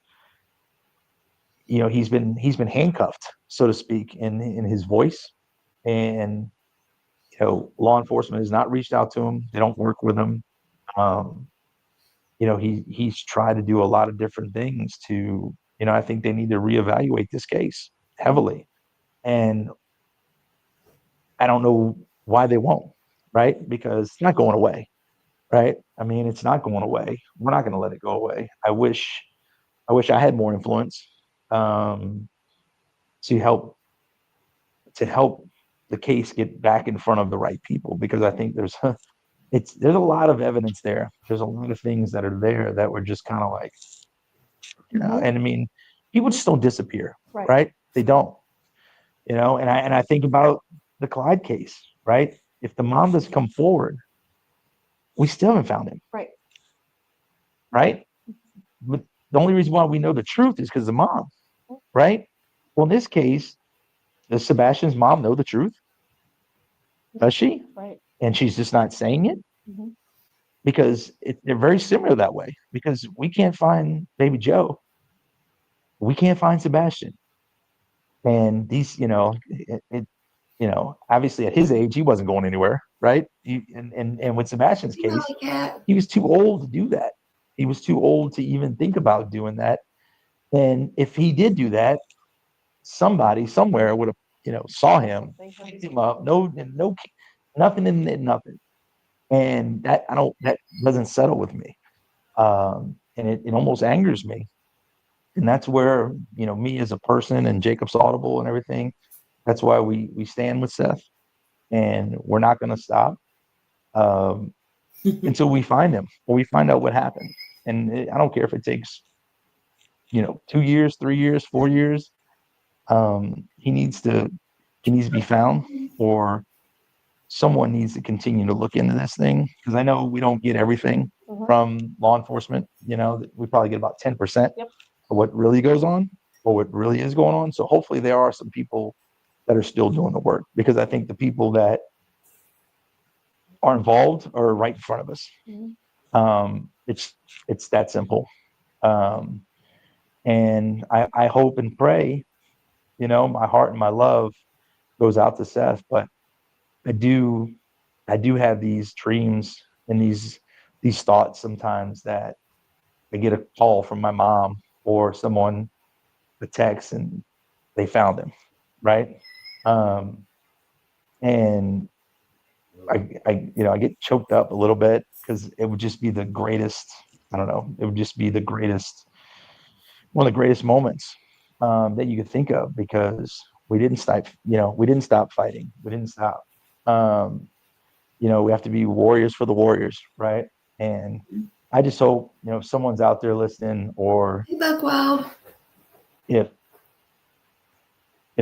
he's been handcuffed, so to speak, in his voice. And, law enforcement has not reached out to him. They don't work with him. He's tried to do a lot of different things to, I think they need to reevaluate this case heavily. And I don't know why they won't, right? Because it's not going away, right? It's not going away. We're not going to let it go away. I wish I had more influence to help the case get back in front of the right people, because I think there's a lot of evidence there. There's a lot of things that are there that were just kind of like, and people just don't disappear, right? They don't, and I think about the Clyde case, right? If the mom does come forward, we still haven't found him. Right? But the only reason why we know the truth is because the mom. right? Well, in this case, does Sebastian's mom know the truth? Does she? Right. And she's just not saying it? Mm-hmm. Because they're very similar that way. Because we can't find baby Joe. We can't find Sebastian. And these, obviously at his age, he wasn't going anywhere, right? And with Sebastian's You know, case, Kat, he was too old to do that. He was too old to even think about doing that. And if he did do that, somebody somewhere would have, saw him, picked him up. No, nothing in it, nothing. And that doesn't settle with me. And it almost angers me. And that's where, me as a person and Jacob's Audible and everything, that's why we stand with Seth, and we're not going to stop until we find him or we find out what happened. And I don't care if it takes, 2 years, 3 years, 4 years. He needs to be found, or someone needs to continue to look into this thing, because I know we don't get everything from law enforcement. We probably get about 10% of what really goes on or what really is going on. So hopefully there are some people that are still doing the work, because I think the people that are involved are right in front of us. It's that simple. And I hope and pray, my heart and my love goes out to Seth, but I do have these dreams and these thoughts sometimes that I get a call from my mom or someone, a text, and they found him, right? And I get choked up a little bit, because it would just be the greatest. I don't know. It would just be one of the greatest moments that you could think of, because we didn't stop. We didn't stop fighting. We didn't stop. We have to be warriors for the warriors, right? And I just hope, if someone's out there listening, or hey, Buckwild. If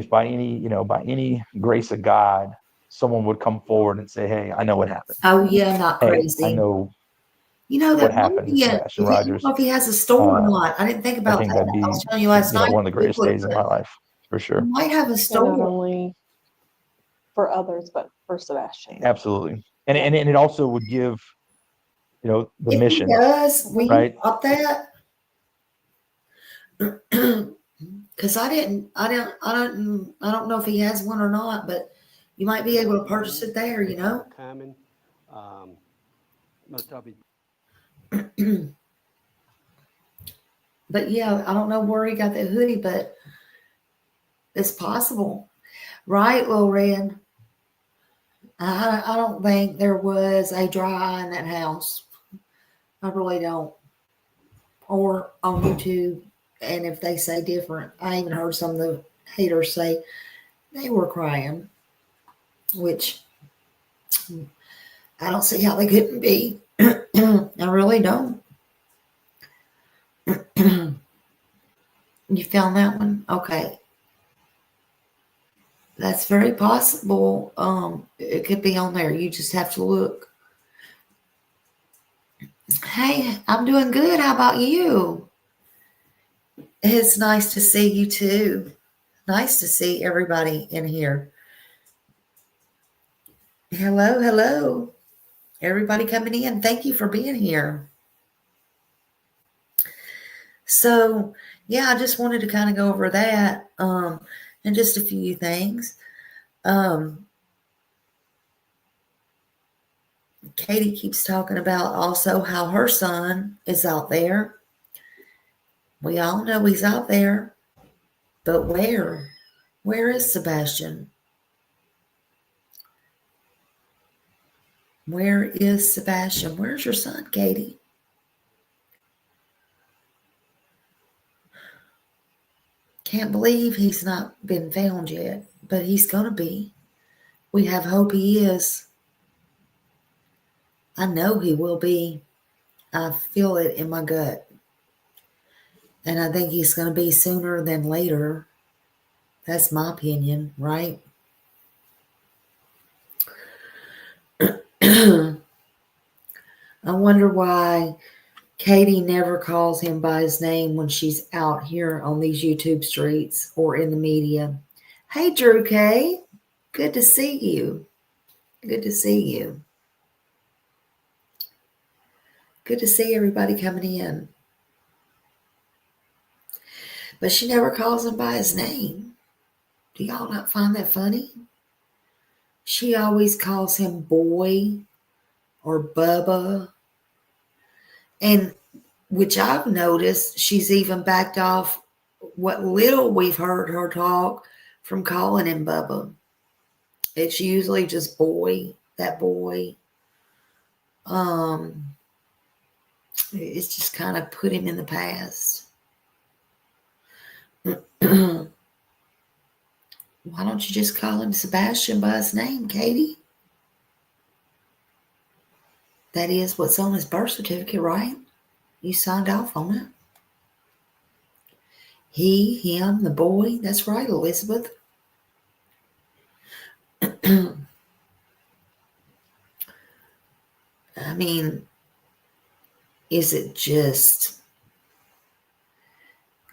by any grace of God, someone would come forward and say, "Hey, I know what happened. Oh yeah, not Hey, crazy. I know that what happened to movie, Sebastian I don't Rogers." know if he has a store or not. I didn't think I about think that. that'd I be, was telling you last night. one of the greatest days of my life, for He sure. might have a And not store. only for others, but for Sebastian. Absolutely. And it also would give, the If mission, he does, will right? you up that? Because I don't know if he has one or not, but you might be able to purchase it there. Common, most probably. But yeah, I don't know where he got that hoodie, but it's possible, right, Lil Red? I don't think there was a dry eye in that house. I really don't. Or on YouTube, and if they say different, I even heard some of the haters say they were crying, which I don't see how they couldn't be. I really don't. You found that one? Okay. That's very possible. It could be on there. You just have to look. Hey, I'm doing good. How about you? It's nice to see you too. Nice to see everybody in here. Hello, hello. Everybody coming in. Thank you for being here. So, yeah, I just wanted to kind of go over that and just a few things. Katie keeps talking about also how her son is out there. We all know he's out there, but where? Where is Sebastian? Where is Sebastian? Where's your son, Katie? Can't believe he's not been found yet, but he's going to be. We have hope he is. I know he will be. I feel it in my gut. And I think he's going to be sooner than later. That's my opinion, right? I wonder why Katie never calls him by his name when she's out here on these YouTube streets or in the media. Hey, Drew K. Good to see you. Good to see you. Good to see everybody coming in. But she never calls him by his name. Do y'all not find that funny? She always calls him boy or Bubba. And which I've noticed, she's even backed off what little we've heard her talk from calling him Bubba. It's usually just boy, that boy. It's just kind of put him in the past. Why don't you just call him Sebastian by his name, Katie? That is what's on his birth certificate, right? You signed off on it. He, him, the boy. That's right, Elizabeth. I mean, is it just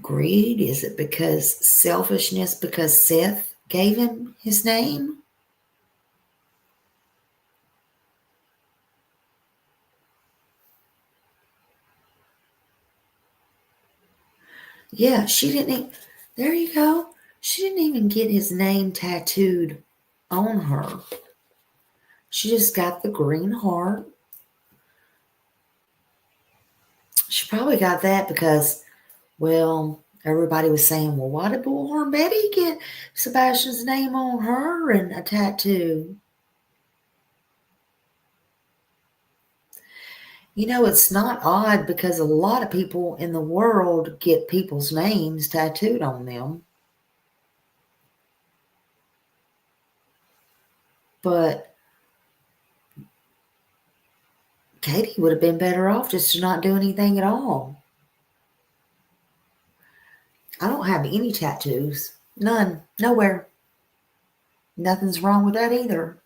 greed? Is it because selfishness because Seth gave him his name? Yeah, she didn't. There you go. She didn't even get his name tattooed on her. She just got the green heart. She probably got that because, well, everybody was saying, well, why did Bullhorn Betty get Sebastian's name on her and a tattoo? You know, it's not odd because a lot of people in the world get people's names tattooed on them. But Katie would have been better off just to not do anything at all. I don't have any tattoos. None. Nowhere. Nothing's wrong with that either.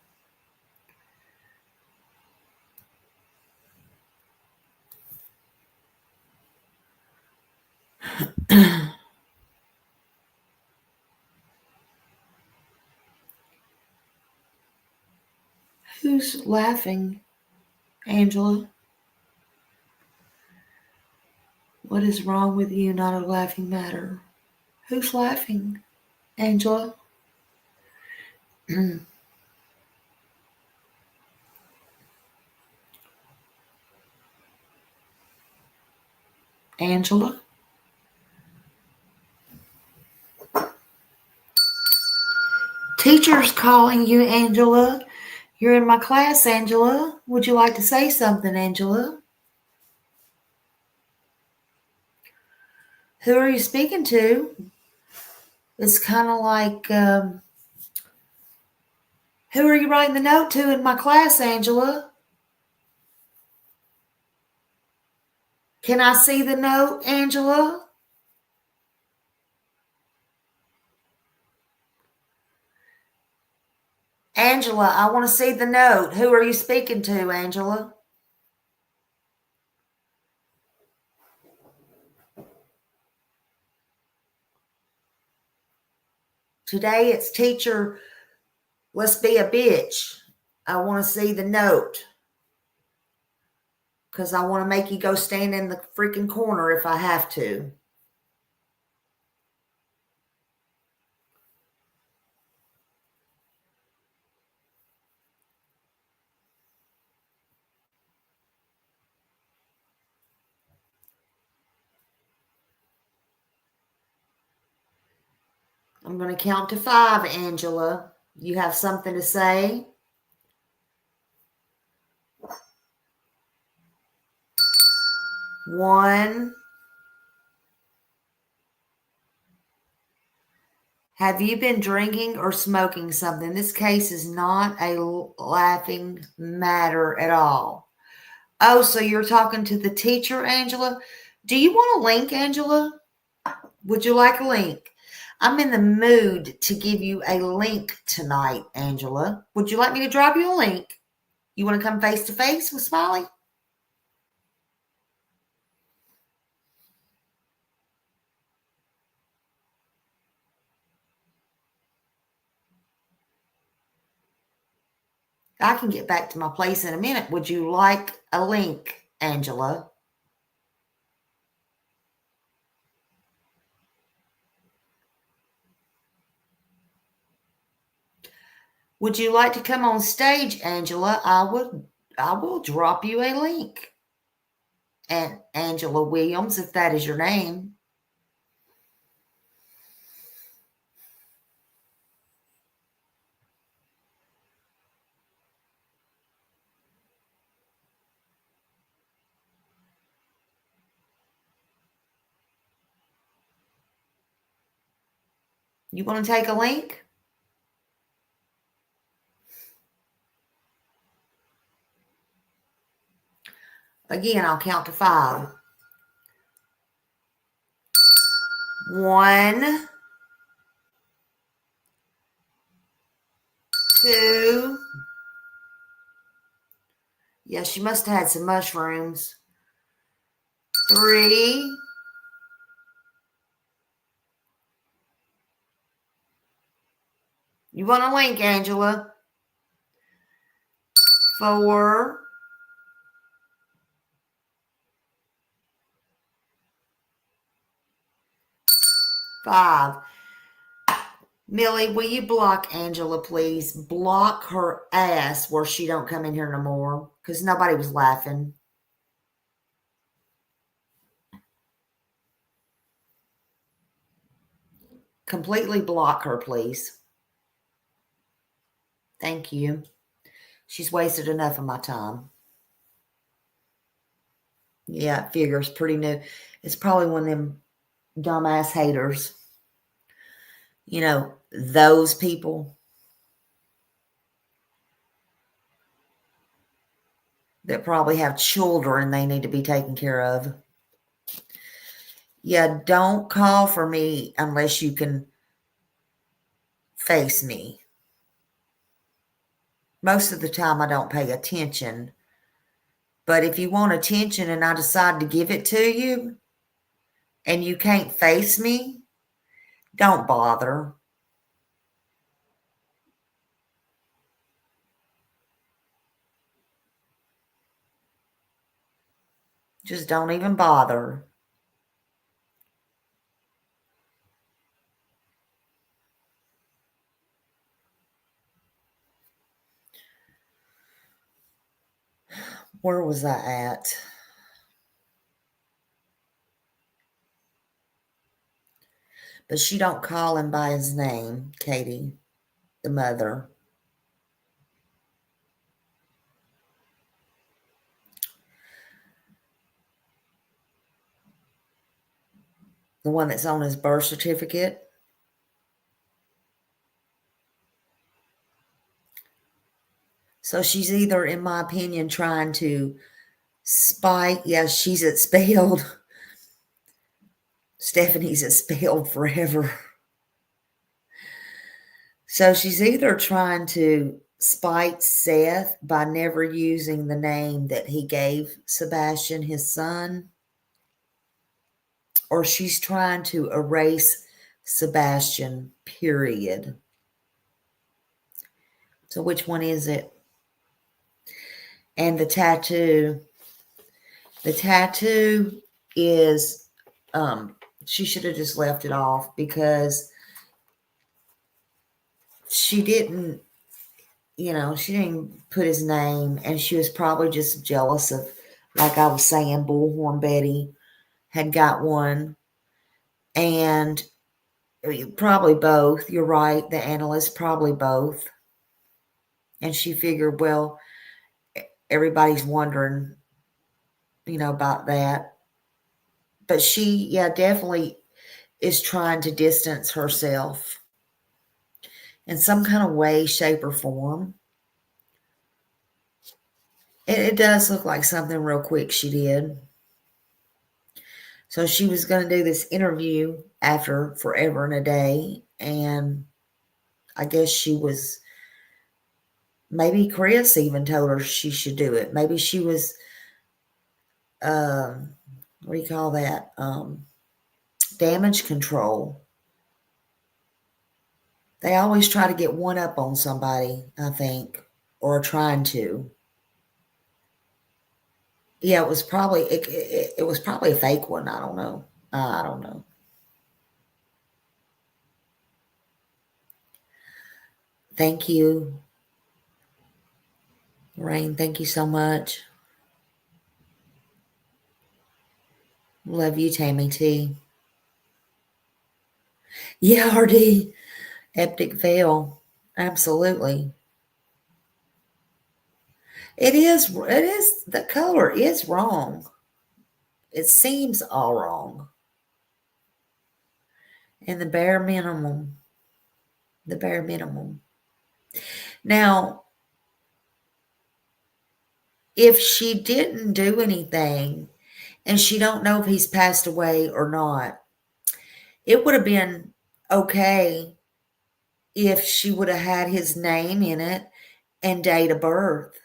Who's laughing, Angela? What is wrong with you? Not a laughing matter. Who's laughing, Angela? Angela? Teacher's calling you, Angela. You're in my class, Angela. Would you like to say something, Angela? Who are you speaking to? It's kind of like, who are you writing the note to in my class, Angela? Can I see the note, Angela? Angela, I want to see the note. Who are you speaking to, Angela? Today it's teacher, let's be a bitch. I want to see the note. Because I want to make you go stand in the freaking corner if I have to. I'm going to count to 5, Angela. You have something to say? 1. Have you been drinking or smoking something? This case is not a laughing matter at all. Oh, so you're talking to the teacher, Angela? Do you want a link, Angela? Would you like a link? I'm in the mood to give you a link tonight, Angela. Would you like me to drop you a link? You want to come face to face with Smiley? I can get back to my place in a minute. Would you like a link, Angela? Would you like to come on stage, Angela? I will drop you a link. And Angela Williams, if that is your name. You want to take a link? Again, I'll count to 5. 1, 2. Yeah, she must have had some mushrooms. 3. You want a link, Angela? 4. 5. Millie, will you block Angela, please? Block her ass where she don't come in here no more. Because nobody was laughing. Completely block her, please. Thank you. She's wasted enough of my time. Yeah, it figures pretty new. It's probably one of them dumbass haters. You know, those people that probably have children they need to be taken care of. Yeah, don't call for me unless you can face me. Most of the time I don't pay attention. But if you want attention and I decide to give it to you and you can't face me, don't bother. Just don't even bother. Where was I at? But she don't call him by his name, Katie, the mother. The one that's on his birth certificate. So she's either, in my opinion, trying to spite. Yeah, she's expelled. Stephanie's expelled forever. So she's either trying to spite Seth by never using the name that he gave Sebastian, his son, or she's trying to erase Sebastian, period. So which one is it? And the tattoo is, she should have just left it off because she didn't, she didn't put his name, and she was probably just jealous of, like I was saying, Bullhorn Betty had got one, and probably both. You're right, the analyst, probably both. And she figured, well, everybody's wondering, about that. But she, definitely is trying to distance herself in some kind of way, shape, or form. It does look like something real quick she did. So she was going to do this interview after Forever and a Day, and I guess she was, maybe Chris even told her she should do it. Maybe she was, what do you call that? Damage control. They always try to get one up on somebody, I think, or trying to. Yeah, it was probably it was probably a fake one. I don't know. I don't know. Thank you, Rain. Thank you so much. Love you, Tammy T. Yeah, RD. Epic fail. Absolutely. It is. The color is wrong. It seems all wrong. And the bare minimum. The bare minimum. Now, if she didn't do anything and she don't know if he's passed away or not, it would have been okay if she would have had his name in it and date of birth.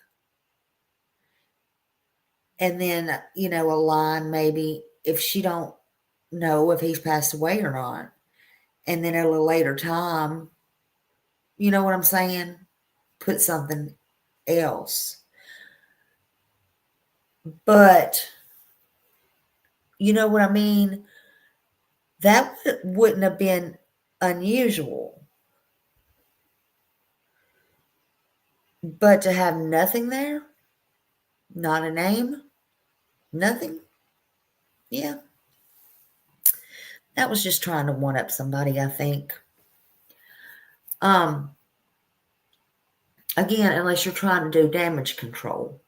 And then, you know, a line maybe if she don't know if he's passed away or not. And then at a later time, you know what I'm saying? Put something else. But, you know what I mean? That wouldn't have been unusual. But to have nothing there, not a name, nothing, yeah. That was just trying to one up somebody, I think. Again, unless you're trying to do damage control,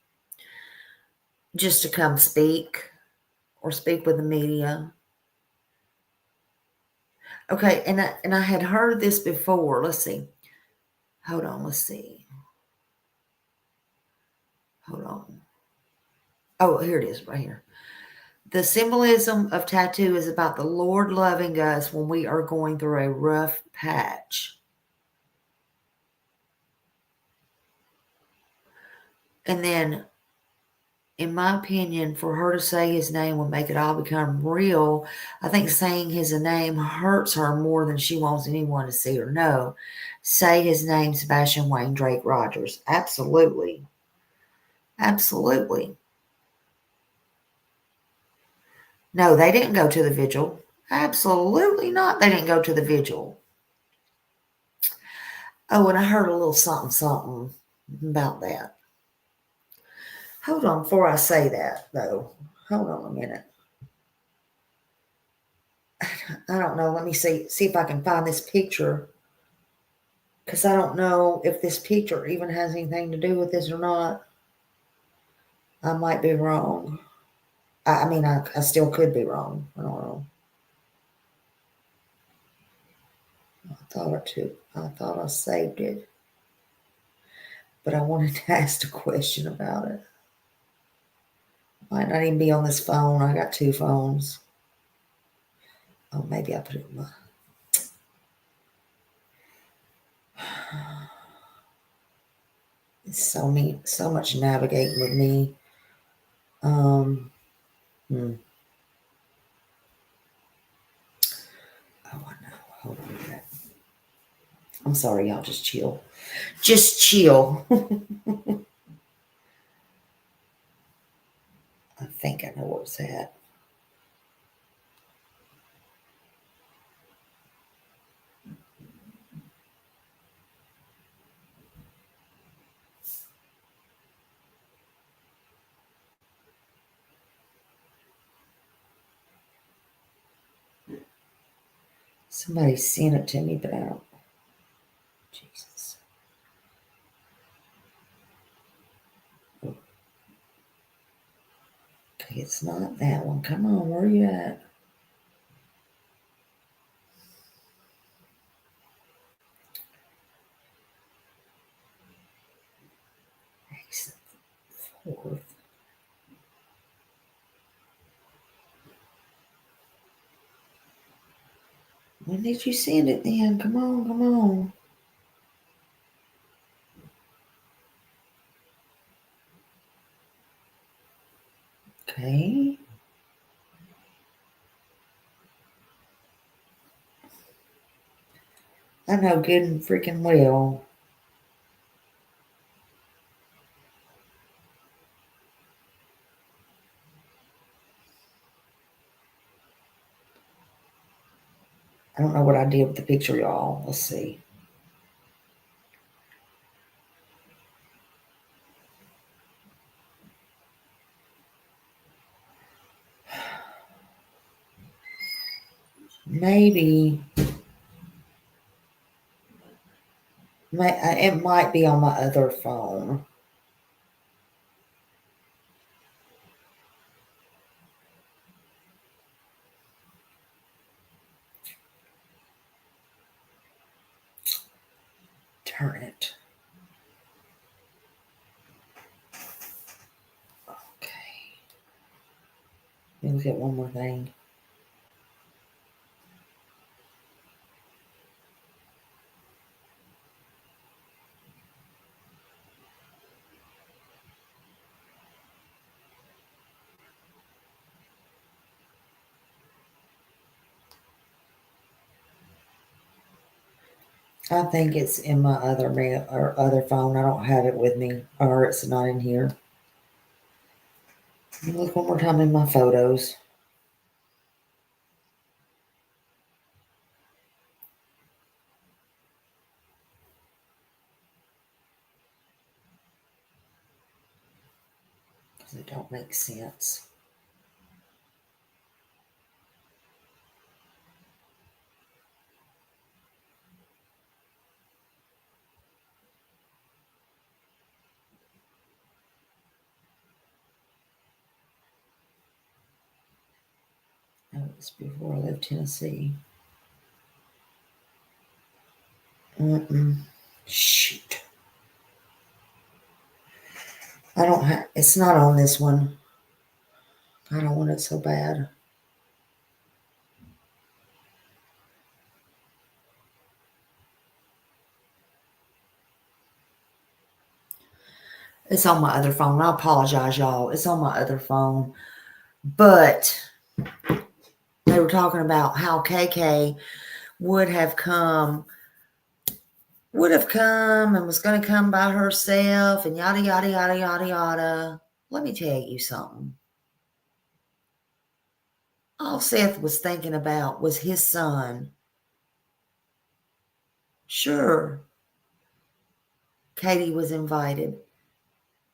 just to come speak or speak with the media. Okay, and I had heard this before. Let's see. Hold on, let's see. Hold on. Oh, here it is, right here. The symbolism of tattoo is about the Lord loving us when we are going through a rough patch. And then, in my opinion, for her to say his name would make it all become real. I think saying his name hurts her more than she wants anyone to see or know. Say his name, Sebastian Wayne Drake Rogers. Absolutely. Absolutely. No, they didn't go to the vigil. Absolutely not. They didn't go to the vigil. Oh, and I heard a little something about that. Hold on before I say that, though. Hold on a minute. I don't know. Let me see if I can find this picture. Because I don't know if this picture even has anything to do with this or not. I might be wrong. I mean, I still could be wrong. I don't know. I thought I saved it. But I wanted to ask a question about it. Might not even be on this phone. I got two phones. Oh, maybe I put it in my... It's so much navigating with me. Oh, I know. Hold on a minute. I'm sorry, y'all. Just chill. Just chill. I think I know what was that. Somebody sent it to me, but I don't. Jesus. Okay, it's not that one. Come on, where are you at? Fourth. When did you send it then? Come on, come on. Okay. I know good and freaking well. I don't know what I did with the picture, y'all. Let's see. Maybe it might be on my other phone. Turn it. Okay. Let me look at one more thing. I think it's in my other mail or other phone. I don't have it with me, or it's not in here. Let me look one more time in my photos. Because it don't make sense. No, it was before I left Tennessee. Shoot. I don't have, it's not on this one. I don't want it so bad. It's on my other phone. I apologize, y'all. It's on my other phone. But they were talking about how KK would have come and was going to come by herself and yada, yada, yada, yada, yada. Let me tell you something. All Seth was thinking about was his son. Sure, Katie was invited.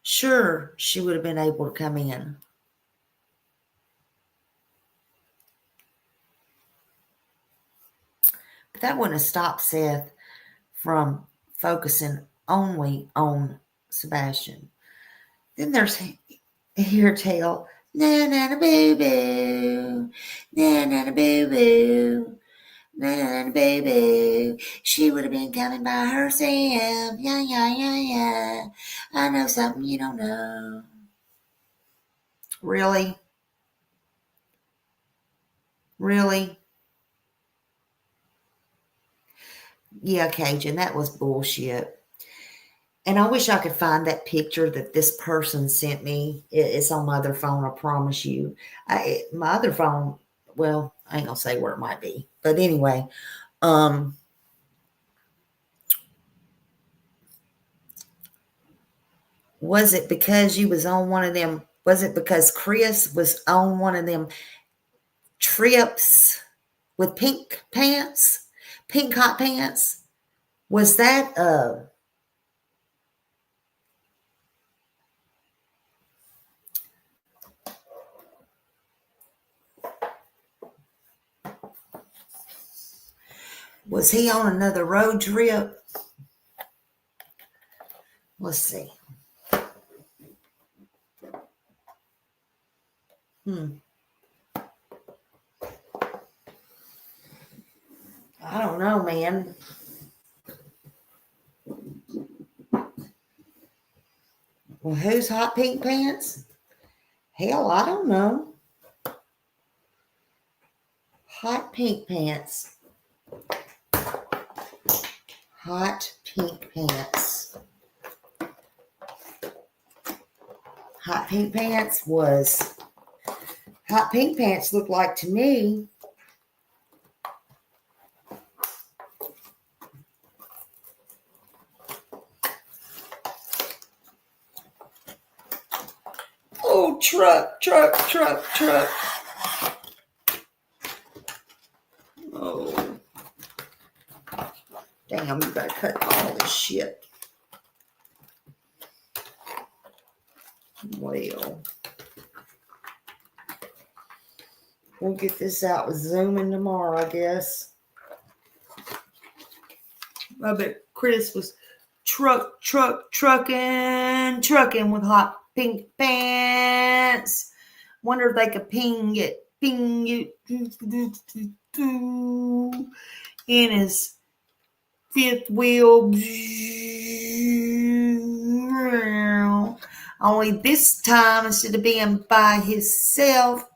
Sure, she would have been able to come in. But that wouldn't have stopped Seth from focusing only on Sebastian. Then there's Here Tale. Na na na boo boo. Na na na boo boo. Na na na boo boo. She would have been coming by herself. Yeah, yeah, yeah, yeah. I know something you don't know. Really? Really? Yeah, Cajun, that was bullshit. And I wish I could find that picture that this person sent me. It's on my other phone, I promise you. My other phone, well, I ain't gonna say where it might be. But anyway, was it because you was on one of them? Was it because Chris was on one of them trips with pink pants, pink hot pants? Was that was he on another road trip? Let's see. I don't know, man. Well, who's hot pink pants? Hell, I don't know. Hot pink pants. Hot pink pants. Hot pink pants was... Hot pink pants looked like to me... Oh, truck. Oh. Damn, you gotta cut all this shit. Well, we'll get this out with Zooming tomorrow, I guess. I bet Chris was trucking with hot pink pants. Wonder if they could ping it in his fifth wheel. Only this time, instead of being by himself,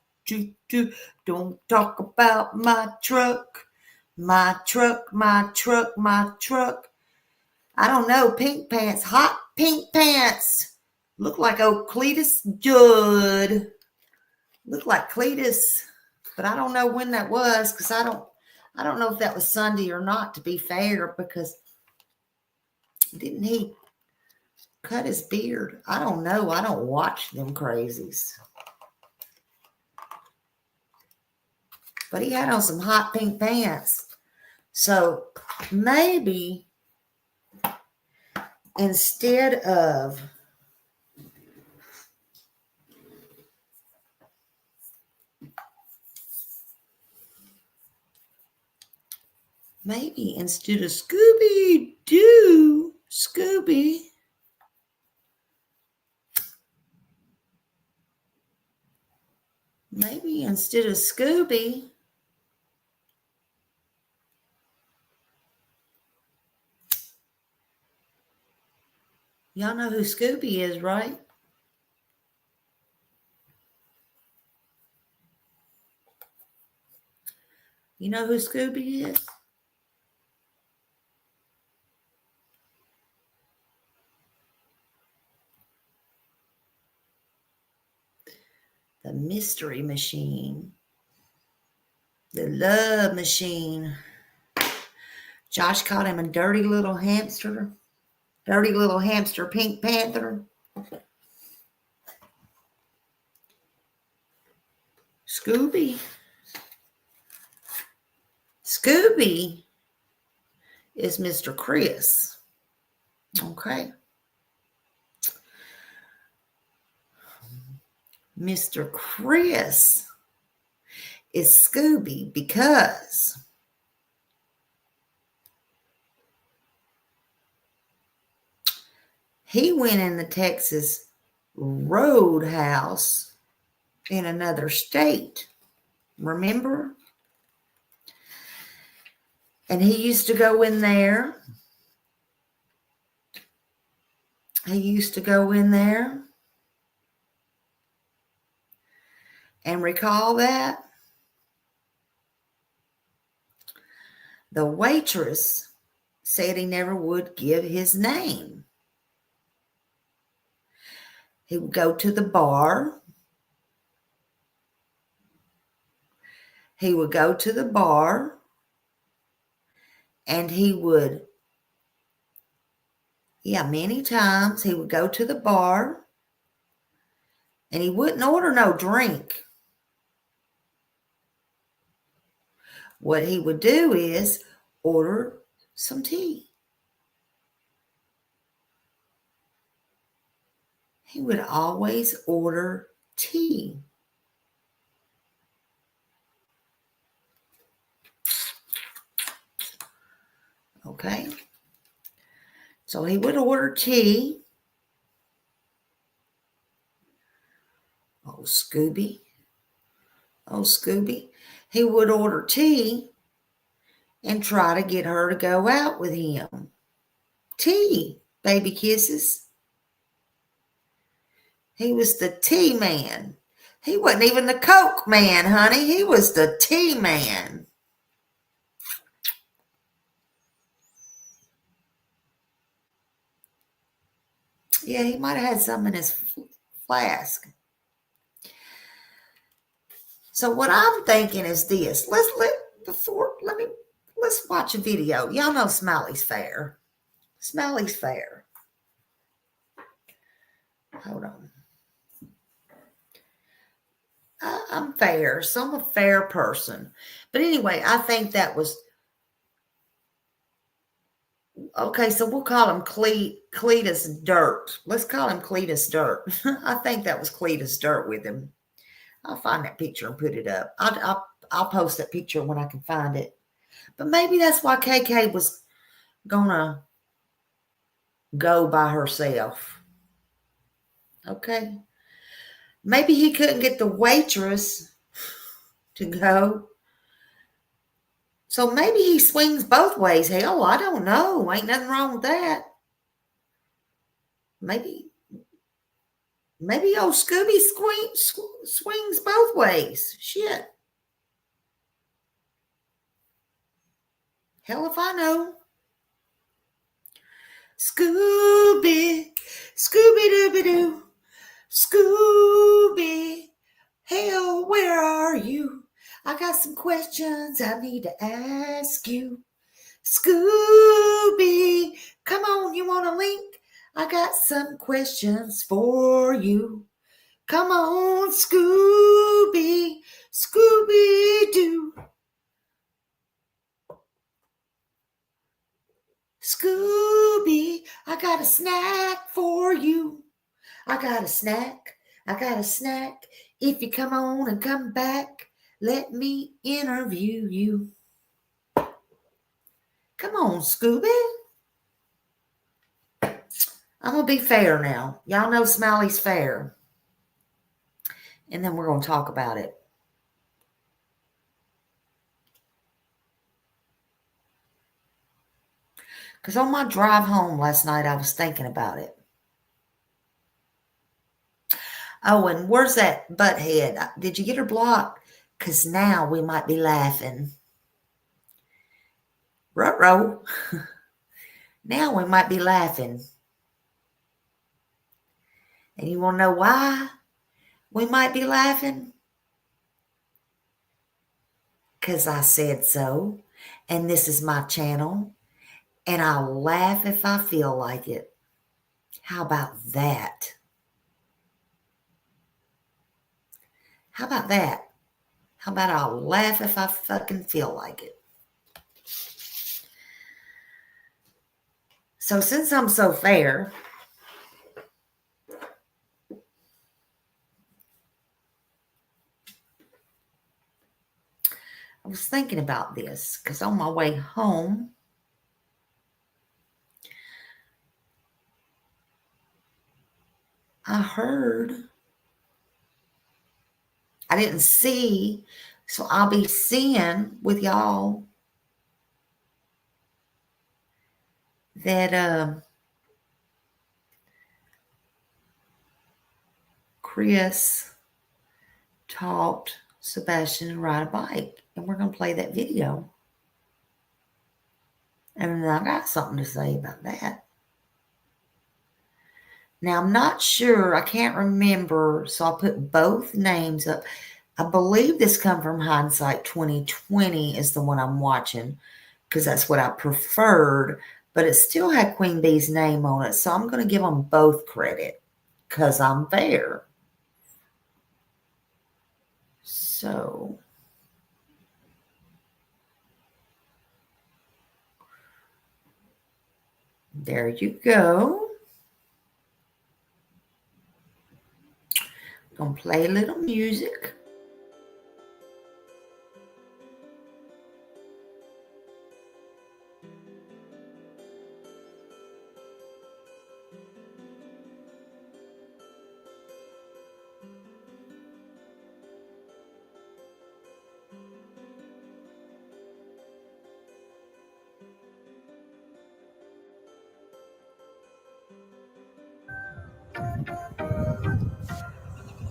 don't talk about my truck. My truck. I don't know, pink pants, hot pink pants. Look like old Cletus Judd. Look like Cletus, but I don't know when that was, because I don't know if that was Sunday or not, to be fair, because didn't he cut his beard? I don't know. I don't watch them crazies. But he had on some hot pink pants. So maybe instead of Scooby-Doo, Scooby, maybe instead of Scooby, y'all know who Scooby is, right? You know who Scooby is? The mystery machine. The love machine. Josh called him a dirty little hamster. Dirty little hamster Pink Panther. Scooby. Scooby is Mr. Chris. Okay. Mr. Chris is Scooby because he went in the Texas Roadhouse in another state. Remember? And he used to go in there. And recall that? The waitress said he never would give his name. He would go to the bar. And he would, many times he would go to the bar and he wouldn't order no drink. What he would do is order some tea. He would always order tea. Okay. So he would order tea. Oh, Scooby. He would order tea and try to get her to go out with him. Tea, baby kisses. He was the tea man. He wasn't even the Coke man, honey. He was the tea man. Yeah, he might have had some in his flask. So what I'm thinking is this. Let's watch a video. Y'all know Smiley's Fair. Smiley's Fair. Hold on. I'm fair, so I'm a fair person. But anyway, I think that was Okay, so we'll call him Cletus Dirt. Let's call him Cletus Dirt. I think that was Cletus Dirt with him. I'll find that picture and put it up. I'll post that picture when I can find it. But maybe that's why KK was gonna go by herself. Okay. Maybe he couldn't get the waitress to go. So maybe he swings both ways. Hell, I don't know. Ain't nothing wrong with that. Maybe old Scooby swings both ways. Shit. Hell if I know. Scooby, Scooby-Dooby-Doo, Scooby, hell, where are you? I got some questions I need to ask you. Scooby, come on, you want a link? I got some questions for you. Come on, Scooby, Scooby-Doo. Scooby, I got a snack for you. I got a snack. If you come on and come back, let me interview you. Come on, Scooby. I'm going to be fair now. Y'all know Smiley's fair. And then we're going to talk about it. Because on my drive home last night, I was thinking about it. Oh, and where's that butthead? Did you get her blocked? Because now we might be laughing. Ruh-roh. Now we might be laughing. And you want to know why we might be laughing? Because I said so. And this is my channel. And I'll laugh if I feel like it. How about that? How about that? How about I'll laugh if I fucking feel like it? So since I'm so fair, I was thinking about this because on my way home, I heard, I didn't see, so I'll be seeing with y'all that Chris taught Sebastian to ride a bike, and we're going to play that video. And I got something to say about that. Now, I'm not sure. I can't remember. So I'll put both names up. I believe this come from Hindsight 2020 is the one I'm watching because that's what I preferred. But it still had Queen Bee's name on it. So I'm going to give them both credit because I'm fair. So there you go. Gonna play a little music.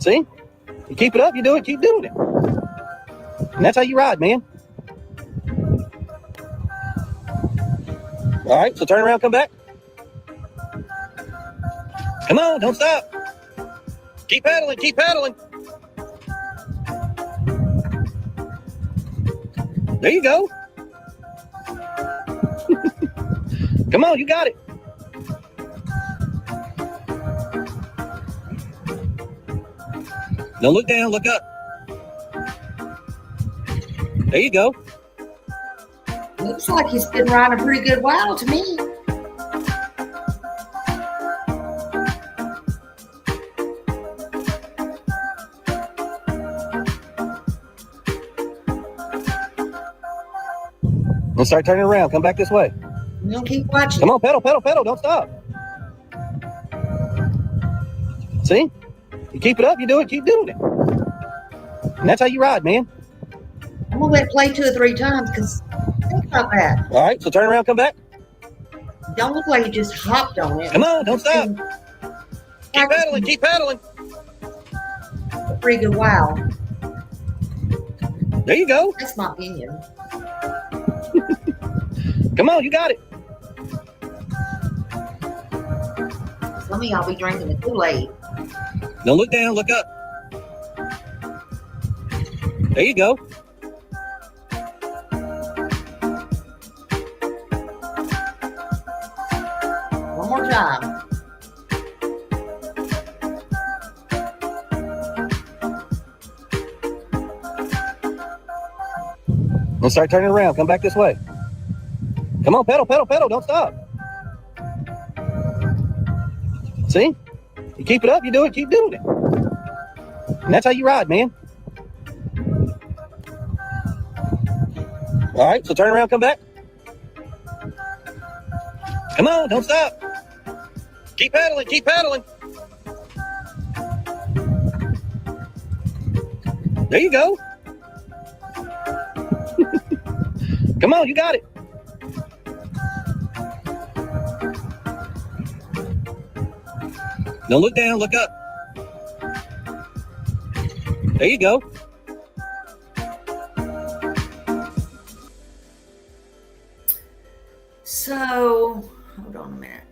See? You keep it up, you do it, keep doing it. And that's how you ride, man. All right, so turn around, come back. Come on, don't stop. Keep pedaling, keep pedaling. There you go. Come on, you got it. Don't look down, look up. There you go. Looks like he's been riding a pretty good while to me. Then start turning around. Come back this way. You don't keep watching. Come on, pedal, pedal, pedal. Don't stop. See? You keep it up, you do it, keep doing it. And that's how you ride, man. I'm gonna let it play 2 or 3 times because think about that. All right, so turn around, come back. Don't look like you just hopped on it. Come on, don't stop. Keep pedaling, keep pedaling. A pretty good wow. There you go. That's my opinion. Come on, you got it. Some of y'all be drinking the Kool-Aid. Don't look down, look up. There you go. One more time. Then start turning around, come back this way. Come on, pedal, pedal, pedal, don't stop. See? You keep it up, you do it, keep doing it. And that's how you ride, man. All right, so turn around, come back. Come on, don't stop. Keep pedaling, keep pedaling. There you go. Come on, you got it. Don't look down, look up. There you go. So, hold on a minute.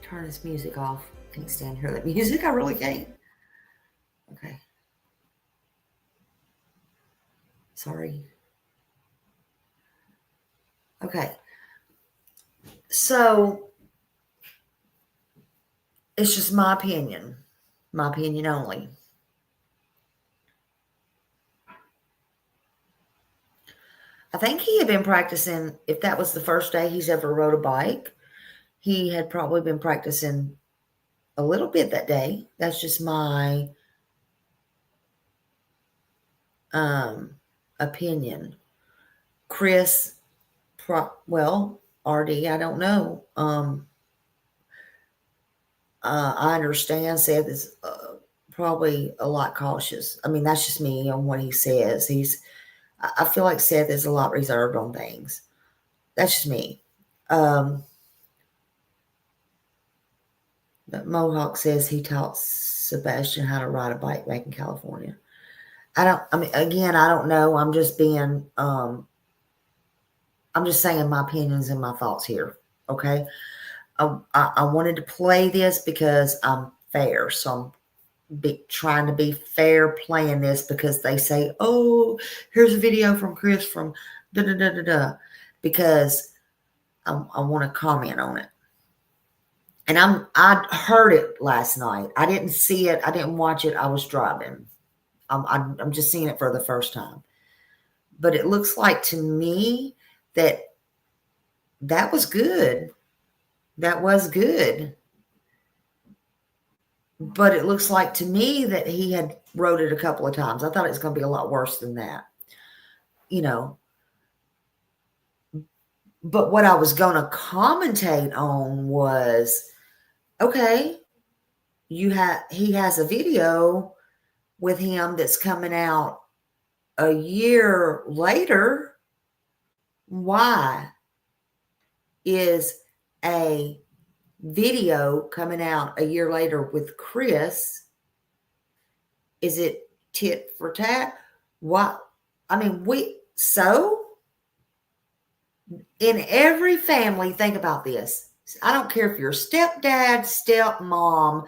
Turn this music off. Can't stand to hear that music. I really can't. Okay. Sorry. Okay. So, it's just my opinion only. I think he had been practicing, if that was the first day he's ever rode a bike, he had probably been practicing a little bit that day. That's just my opinion. Chris, RD, I don't know. I understand Seth is probably a lot cautious. I mean, that's just me on what he says. I feel like Seth is a lot reserved on things. That's just me. But Mohawk says he taught Sebastian how to ride a bike back in California. I don't know. I'm just being, I'm just saying my opinions and my thoughts here. Okay. I wanted to play this because I'm fair. So I'm trying to be fair playing this because they say, oh, here's a video from Chris from da-da-da-da-da. Because I want to comment on it. And I heard it last night. I didn't see it. I didn't watch it. I was driving. I'm just seeing it for the first time. But it looks like to me that was good. That was good. But it looks like to me that he had wrote it a couple of times. I thought it was going to be a lot worse than that. You know. But what I was going to commentate on was, okay, he has a video with him that's coming out a year later. Why is a video coming out a year later with Chris? Is it tit for tat? What? I mean, in every family, think about this. I don't care if you're stepdad, stepmom,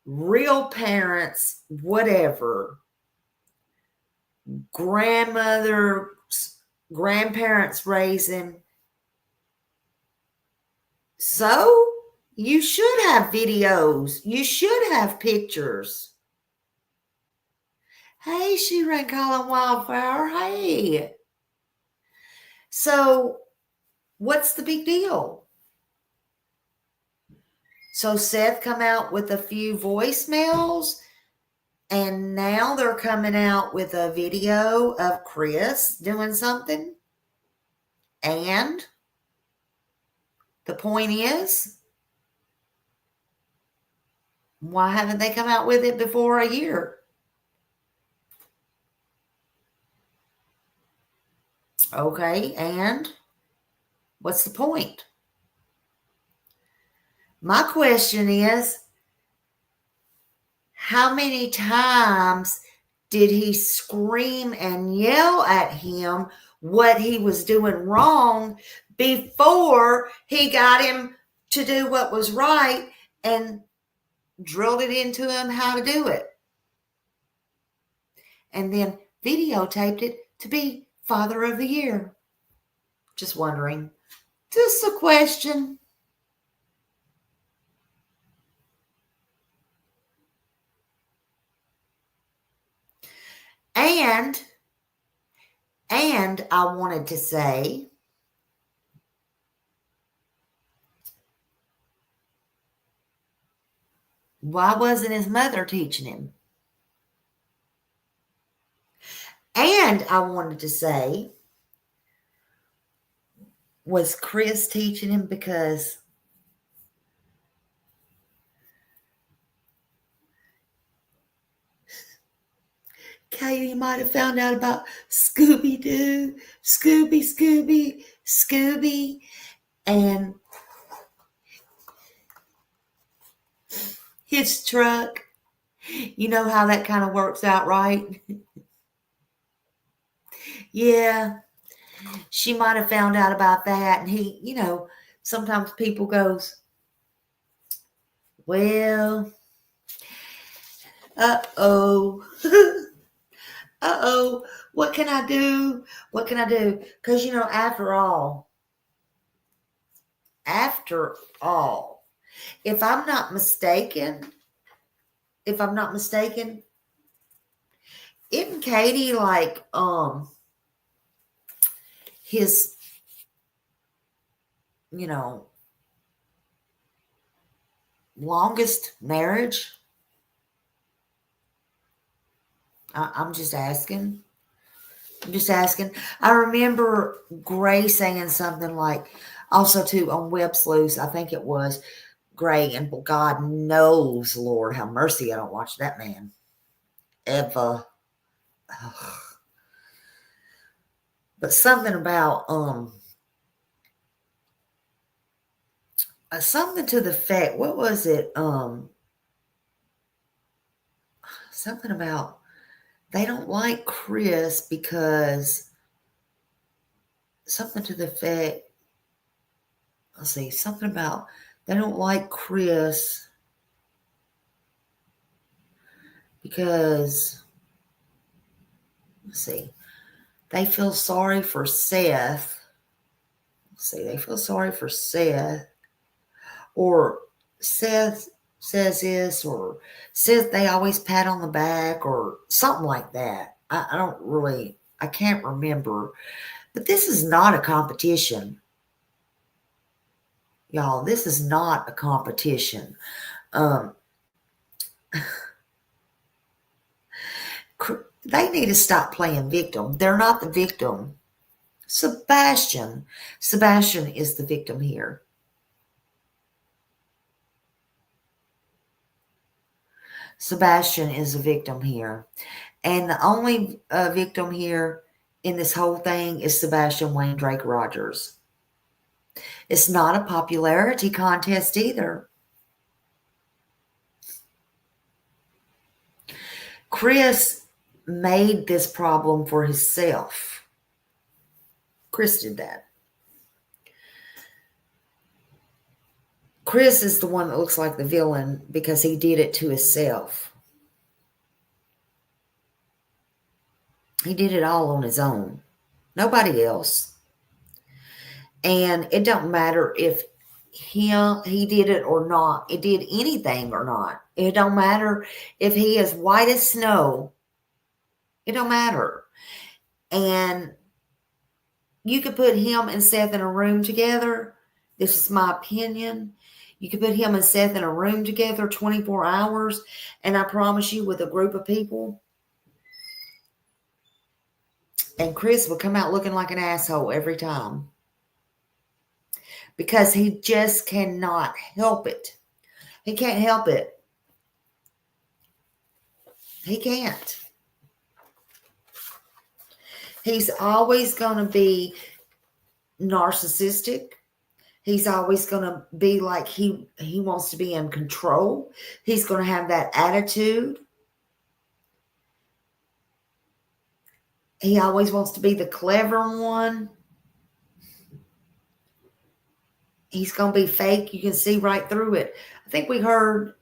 real parents, whatever, grandmother, grandparents raising. So you should have videos. You should have pictures. Hey, she ran Colin Wildflower. Hey. So what's the big deal? So Seth come out with a few voicemails And now they're coming out with a video of Chris doing something. And the point is, why haven't they come out with it before a year? Okay, and what's the point? My question is, how many times did he scream and yell at him what he was doing wrong before he got him to do what was right and drilled it into him how to do it? And then videotaped it to be Father of the Year. Just wondering. Just a question. And I wanted to say, why wasn't his mother teaching him? And I wanted to say, was Chris teaching him because Katie might have found out about Scooby-Doo, Scooby, and his truck. You know how that kind of works out, right? Yeah, she might have found out about that. And he, sometimes people goes, well, uh-oh, uh-oh, what can I do? What can I do? Because, after all, if I'm not mistaken, isn't Katie like, his, longest marriage? I'm just asking. I remember Gray saying something like, also too, on Web Sleuths, I think it was Gray, and God knows, Lord have mercy, I don't watch that man ever. Ugh. But something about something to the effect, what was it? Something about they don't like Chris because something to the effect, let's see, something about they don't like Chris because, let's see, they feel sorry for Seth. Let's see, they feel sorry for Seth, or Seth says this, or says they always pat on the back, or something like that. I can't remember. But this is not a competition. Y'all, this is not a competition. They need to stop playing victim. They're not the victim. Sebastian is the victim here. Sebastian is a victim here. And the only victim here in this whole thing is Sebastian Wayne Drake Rogers. It's not a popularity contest either. Chris made this problem for himself. Chris did that. Chris is the one that looks like the villain because he did it to himself. He did it all on his own. Nobody else. And it don't matter if he did it or not. It did anything or not. It don't matter if he is white as snow. It don't matter. And you could put him and Seth in a room together. This is my opinion. You could put him and Seth in a room together 24 hours, and I promise you, with a group of people, and Chris would come out looking like an asshole every time. Because he just cannot help it. He can't help it. He can't. He's always going to be narcissistic. He's always going to be like he wants to be in control. He's going to have that attitude. He always wants to be the clever one. He's going to be fake. You can see right through it. I think we heard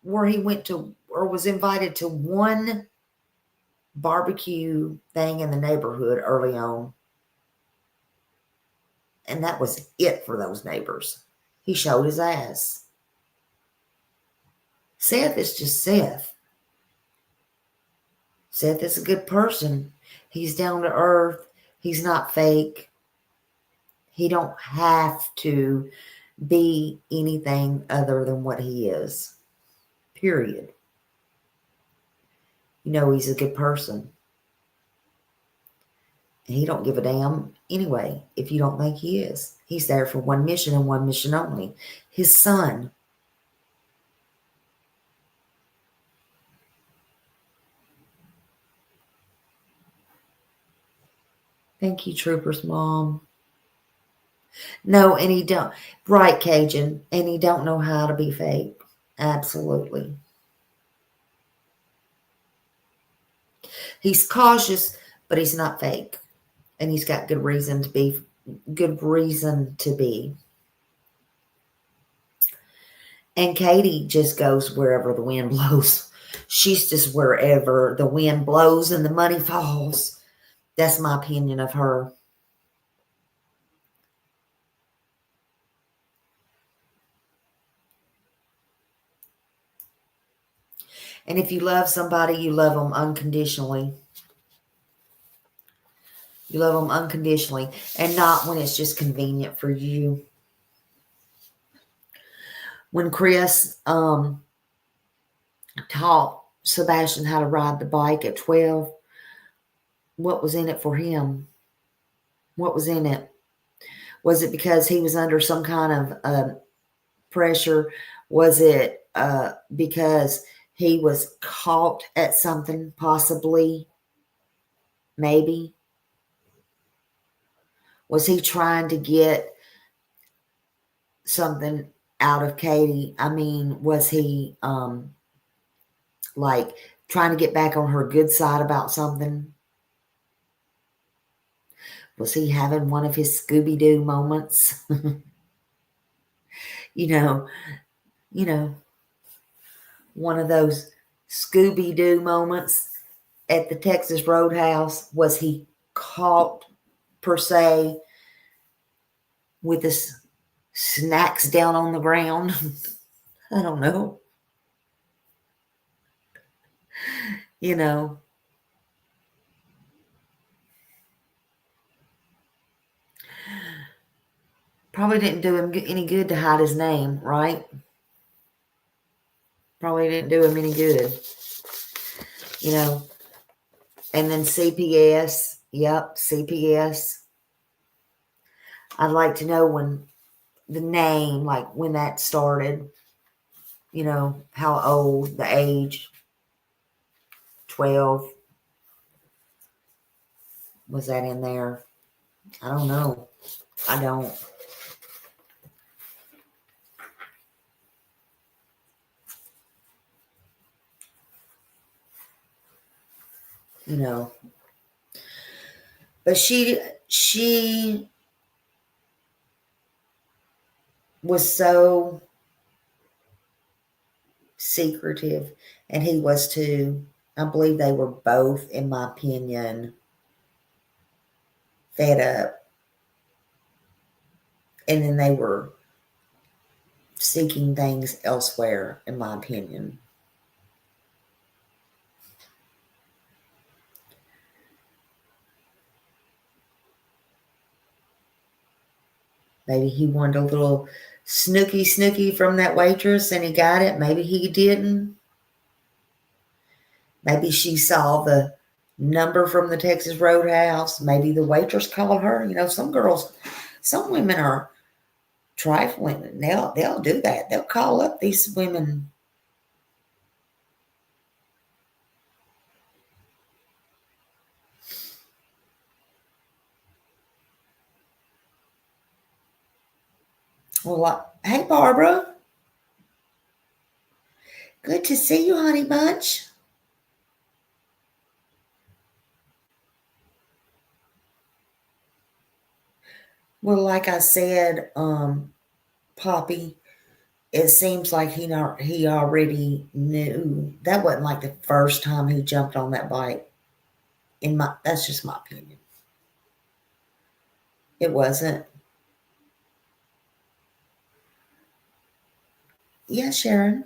where he went to or was invited to one barbecue thing in the neighborhood early on. And that was it for those neighbors. He showed his ass. Seth is just Seth. Seth is a good person. He's down to earth. He's not fake. He don't have to be anything other than what he is. Period. You know he's a good person. And he don't give a damn anyway if you don't think he is. He's there for one mission and one mission only. His son. Thank you, Trooper's mom. No, and he don't. Right, Cajun. And he don't know how to be fake. Absolutely. He's cautious, but he's not fake. And he's got good reason to be. Good reason to be. And Katie just goes wherever the wind blows. She's just wherever the wind blows and the money falls. That's my opinion of her. And if you love somebody, you love them unconditionally. You love them unconditionally and not when it's just convenient for you. When Chris taught Sebastian how to ride the bike at 12, what was in it for him? What was in it? Was it because he was under some kind of pressure? Was it because he was caught at something, possibly? Maybe. Was he trying to get something out of Katie? I mean, was he like trying to get back on her good side about something? Was he having one of his Scooby-Doo moments? you know, one of those Scooby-Doo moments at the Texas Roadhouse. Was he caught, per se, with his snacks down on the ground? I don't know. Probably didn't do him any good to hide his name, right? Probably didn't do him any good. And then CPS. Yep, CPS. I'd like to know when the name, like when that started. How old, the age. 12. Was that in there? I don't know. I don't. But she was so secretive, and he was too. I believe they were both, in my opinion, fed up. And then they were seeking things elsewhere, in my opinion. Maybe he wanted a little snooky from that waitress and he got it. Maybe he didn't. Maybe she saw the number from the Texas Roadhouse. Maybe the waitress called her. You know, some women are trifling, and they'll do that. They'll call up these women. Well, hey, Barbara. Good to see you, honey bunch. Well, like I said, Poppy, it seems like he already knew. That wasn't like the first time he jumped on that bike. That's just my opinion. It wasn't. Yeah, Sharon.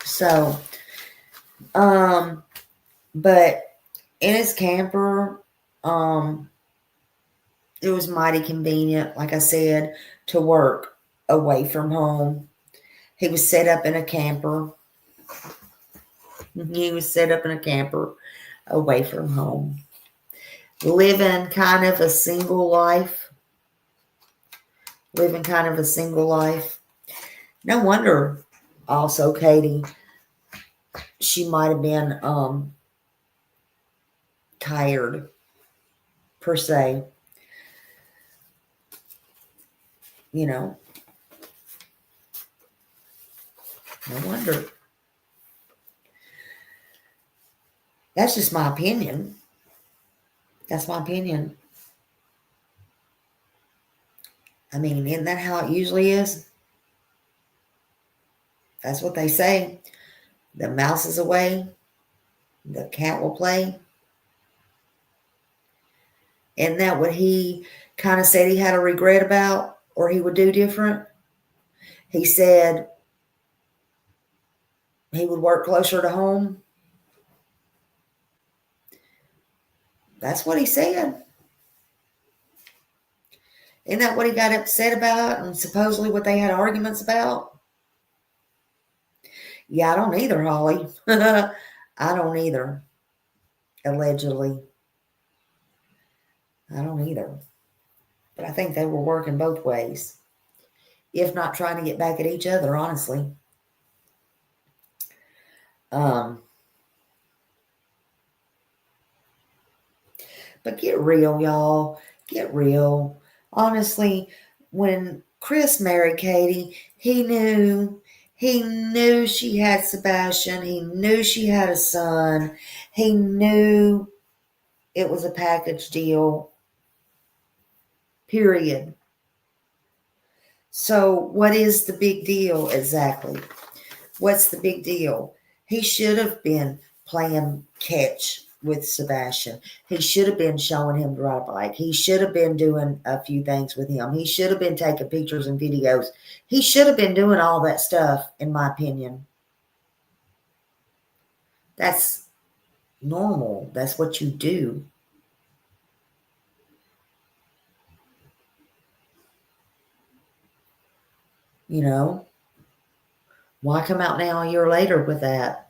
So, but in his camper, it was mighty convenient, like I said, to work away from home. He was set up in a camper. Away from home. Living kind of a single life. No wonder also, Katie, she might have been tired, per se. You know, no wonder. That's just my opinion. That's my opinion. I mean, isn't that how it usually is? That's what they say. The mouse is away, the cat will play. Isn't that what he kind of said he had a regret about, or he would do different? He said he would work closer to home. That's what he said. Isn't that what he got upset about and supposedly what they had arguments about? Yeah, I don't either, Holly. I don't either. Allegedly. I don't either. But I think they were working both ways. If not trying to get back at each other, honestly. But get real, y'all. Get real. Honestly, when Chris married Katie, he knew she had Sebastian. He knew she had a son. He knew it was a package deal. Period. So what is the big deal exactly? What's the big deal? He should have been playing catch with Sebastian. He should have been showing him to ride a bike. He should have been doing a few things with him. He should have been taking pictures and videos. He should have been doing all that stuff, in my opinion. That's normal. That's what you do. You know? Why come out now a year later with that?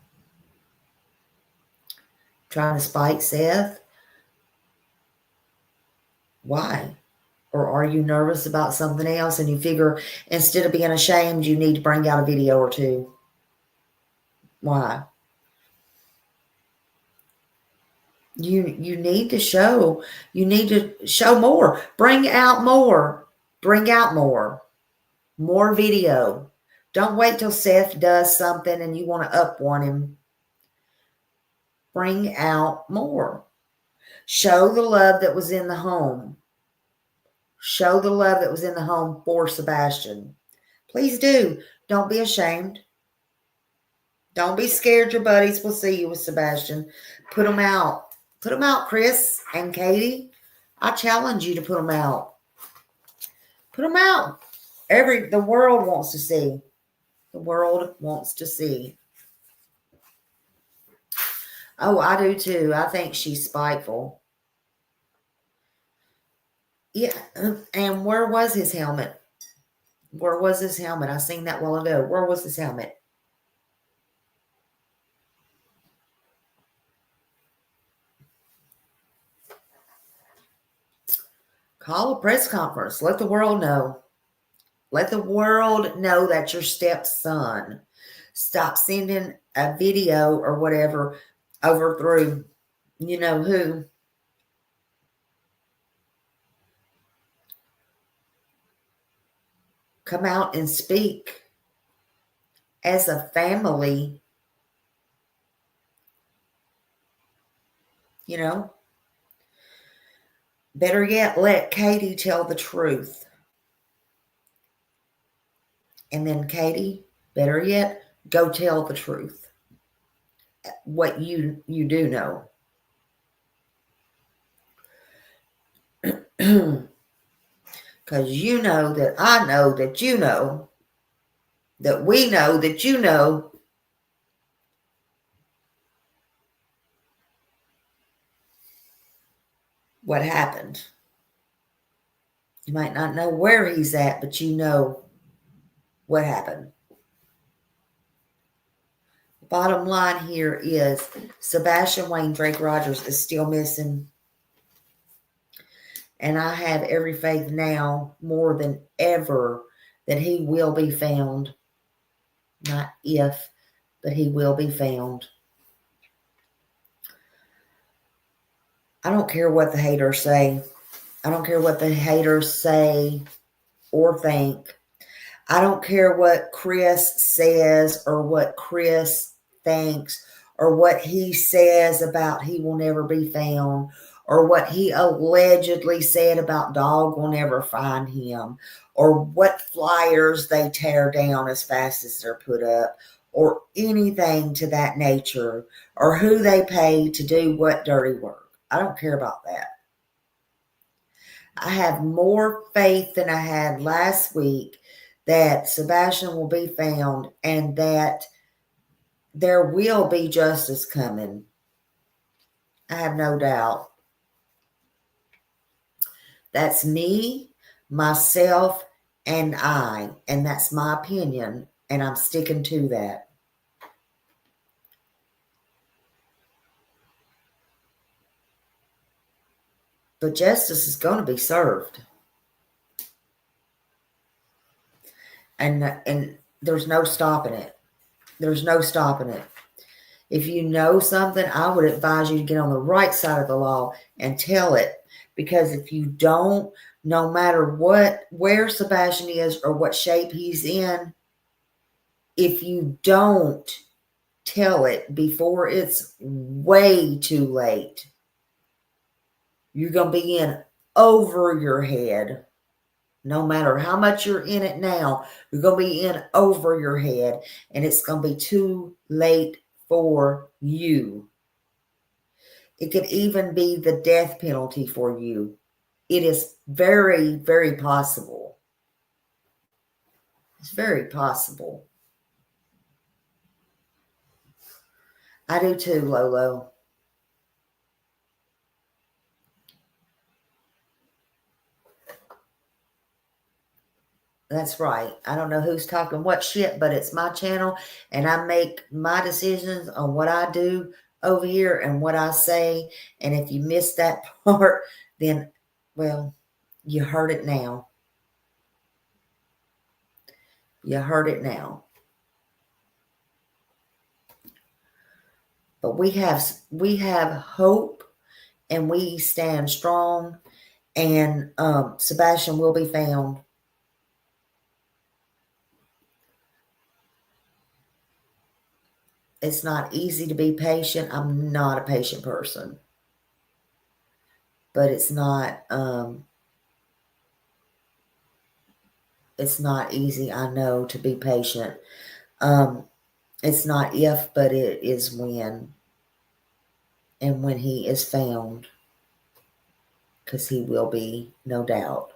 Trying to spite Seth? Why? Or are you nervous about something else and you figure instead of being ashamed, you need to bring out a video or two? Why? You need to show. You need to show more. Bring out more. Bring out more. More video. Don't wait till Seth does something and you want to up one him. Bring out more. Show the love that was in the home. Show the love that was in the home for Sebastian. Please do. Don't be ashamed. Don't be scared your buddies will see you with Sebastian. Put them out. Put them out, Chris and Katie. I challenge you to put them out. Put them out. The world wants to see. The world wants to see. Oh, I do too. I think she's spiteful. Yeah, and where was his helmet? Where was his helmet? I seen that a while ago. Where was his helmet? Call a press conference. Let the world know. Let the world know that your stepson. Stop sending a video or whatever over through you know who. Come out and speak as a family. You know, better yet, let Katie tell the truth. And then Katie, better yet, go tell the truth. What you do know. Because you know that I know that you know that we know that you know what happened. You might not know where he's at, but you know what happened. Bottom line here is Sebastian Wayne Drake Rogers is still missing. And I have every faith now, more than ever, that he will be found. Not if, but he will be found. I don't care what the haters say. I don't care what the haters say or think. I don't care what Chris says or what Chris thinks or what he says about he will never be found or what he allegedly said about dog will never find him or what flyers they tear down as fast as they're put up or anything to that nature or who they pay to do what dirty work. I don't care about that. I have more faith than I had last week that Sebastian will be found and that there will be justice coming. I have no doubt. That's me, myself, and I. And that's my opinion. And I'm sticking to that. But justice is going to be served. And there's no stopping it. There's no stopping it. If you know something, I would advise you to get on the right side of the law and tell it. Because if you don't, no matter where Sebastian is or what shape he's in, if you don't tell it before it's way too late, you're going to be in over your head. No matter how much you're in it now, you're going to be in over your head, and it's going to be too late for you. It could even be the death penalty for you. It is very, very possible. It's very possible. I do too, Lolo. That's right. I don't know who's talking what shit, but it's my channel, and I make my decisions on what I do over here and what I say. And if you missed that part, then, well, you heard it now. You heard it now. But we have hope, and we stand strong, and Sebastian will be found. It's not easy to be patient. I'm not a patient person. But it's not easy, I know, to be patient. It's not if, but it is when. And when he is found. because he will be, no doubt.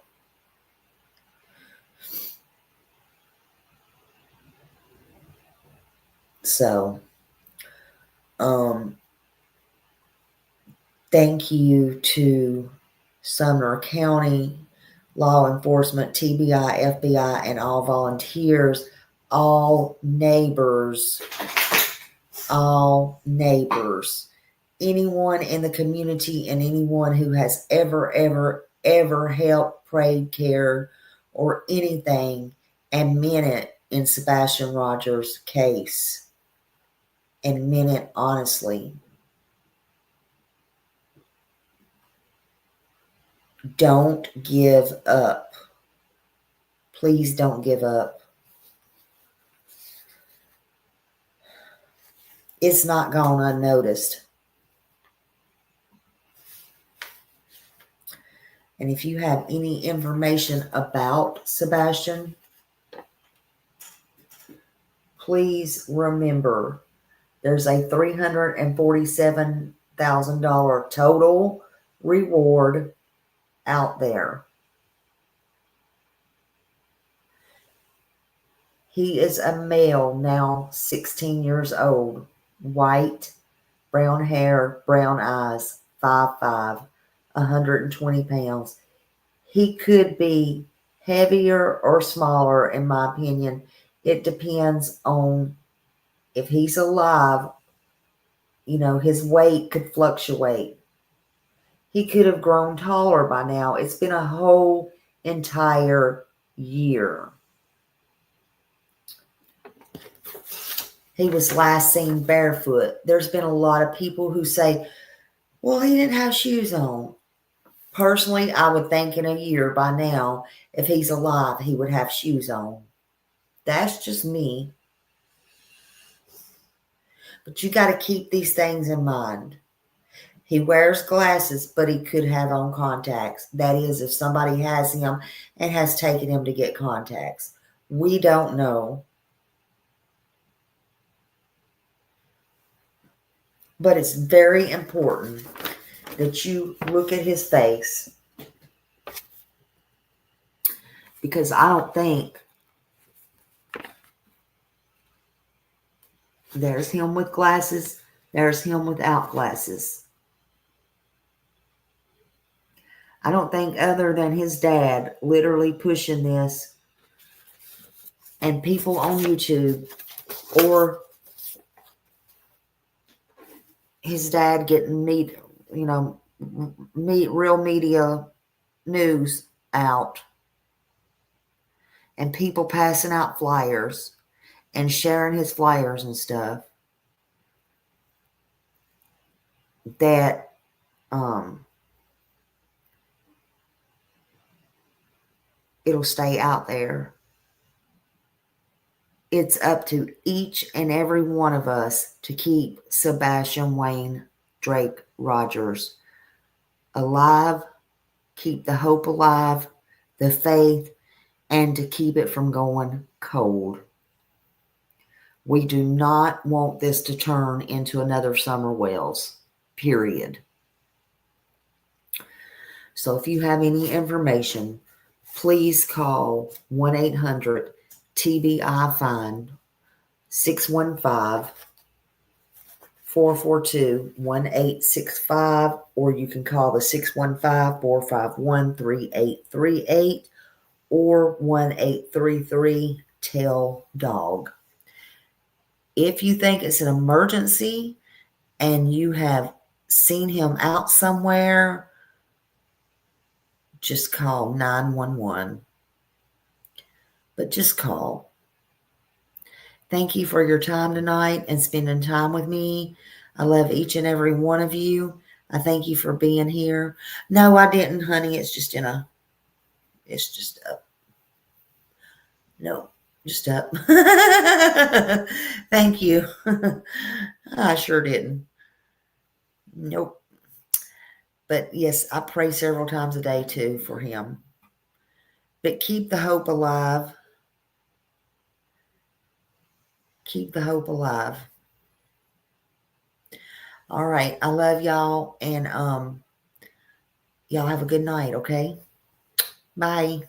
So, thank you to Sumner County law enforcement, TBI, FBI, and all volunteers, all neighbors, anyone in the community, and anyone who has ever helped, prayed, cared, or anything and meant it in Sebastian Rogers' case, and meant it honestly. Don't give up. Please don't give up. It's not gone unnoticed. And if you have any information about Sebastian, please remember there's a $347,000 total reward out there. He is a male, now 16 years old, white, brown hair, brown eyes, 5'5", 120 pounds. He could be heavier or smaller, in my opinion. It depends on if he's alive. You know, his weight could fluctuate. He could have grown taller by now. It's been a whole entire year. He was last seen barefoot. There's been a lot of people who say, well, he didn't have shoes on. Personally, I would think in a year by now, if he's alive, he would have shoes on. That's just me. But you got to keep these things in mind. He wears glasses, but he could have on contacts. That is, if somebody has him and has taken him to get contacts. We don't know. But it's very important that you look at his face, because I don't think there's him with glasses, there's him without glasses. I don't think, other than his dad literally pushing this, and people on YouTube, or his dad getting real media news out, and people passing out flyers and sharing his flyers and stuff, that it'll stay out there. It's up to each and every one of us to keep Sebastian Wayne Drake Rogers alive, keep the hope alive, the faith, and to keep it from going cold. We do not want this to turn into another Summer Wells, period. So if you have any information, please call 1-800-TBI-FIND, 615-442-1865, or you can call the 615-451-3838 or 1-833-TELL-DOG. If you think it's an emergency and you have seen him out somewhere, just call 911. But just call. Thank you for your time tonight and spending time with me. I love each and every one of you. I thank you for being here. No, I didn't, honey. It's just up. No, just up. Thank you. I sure didn't. Nope. But yes, I pray several times a day too for him. But keep the hope alive. Keep the hope alive. All right. I love y'all. And Y'all have a good night, okay? Bye.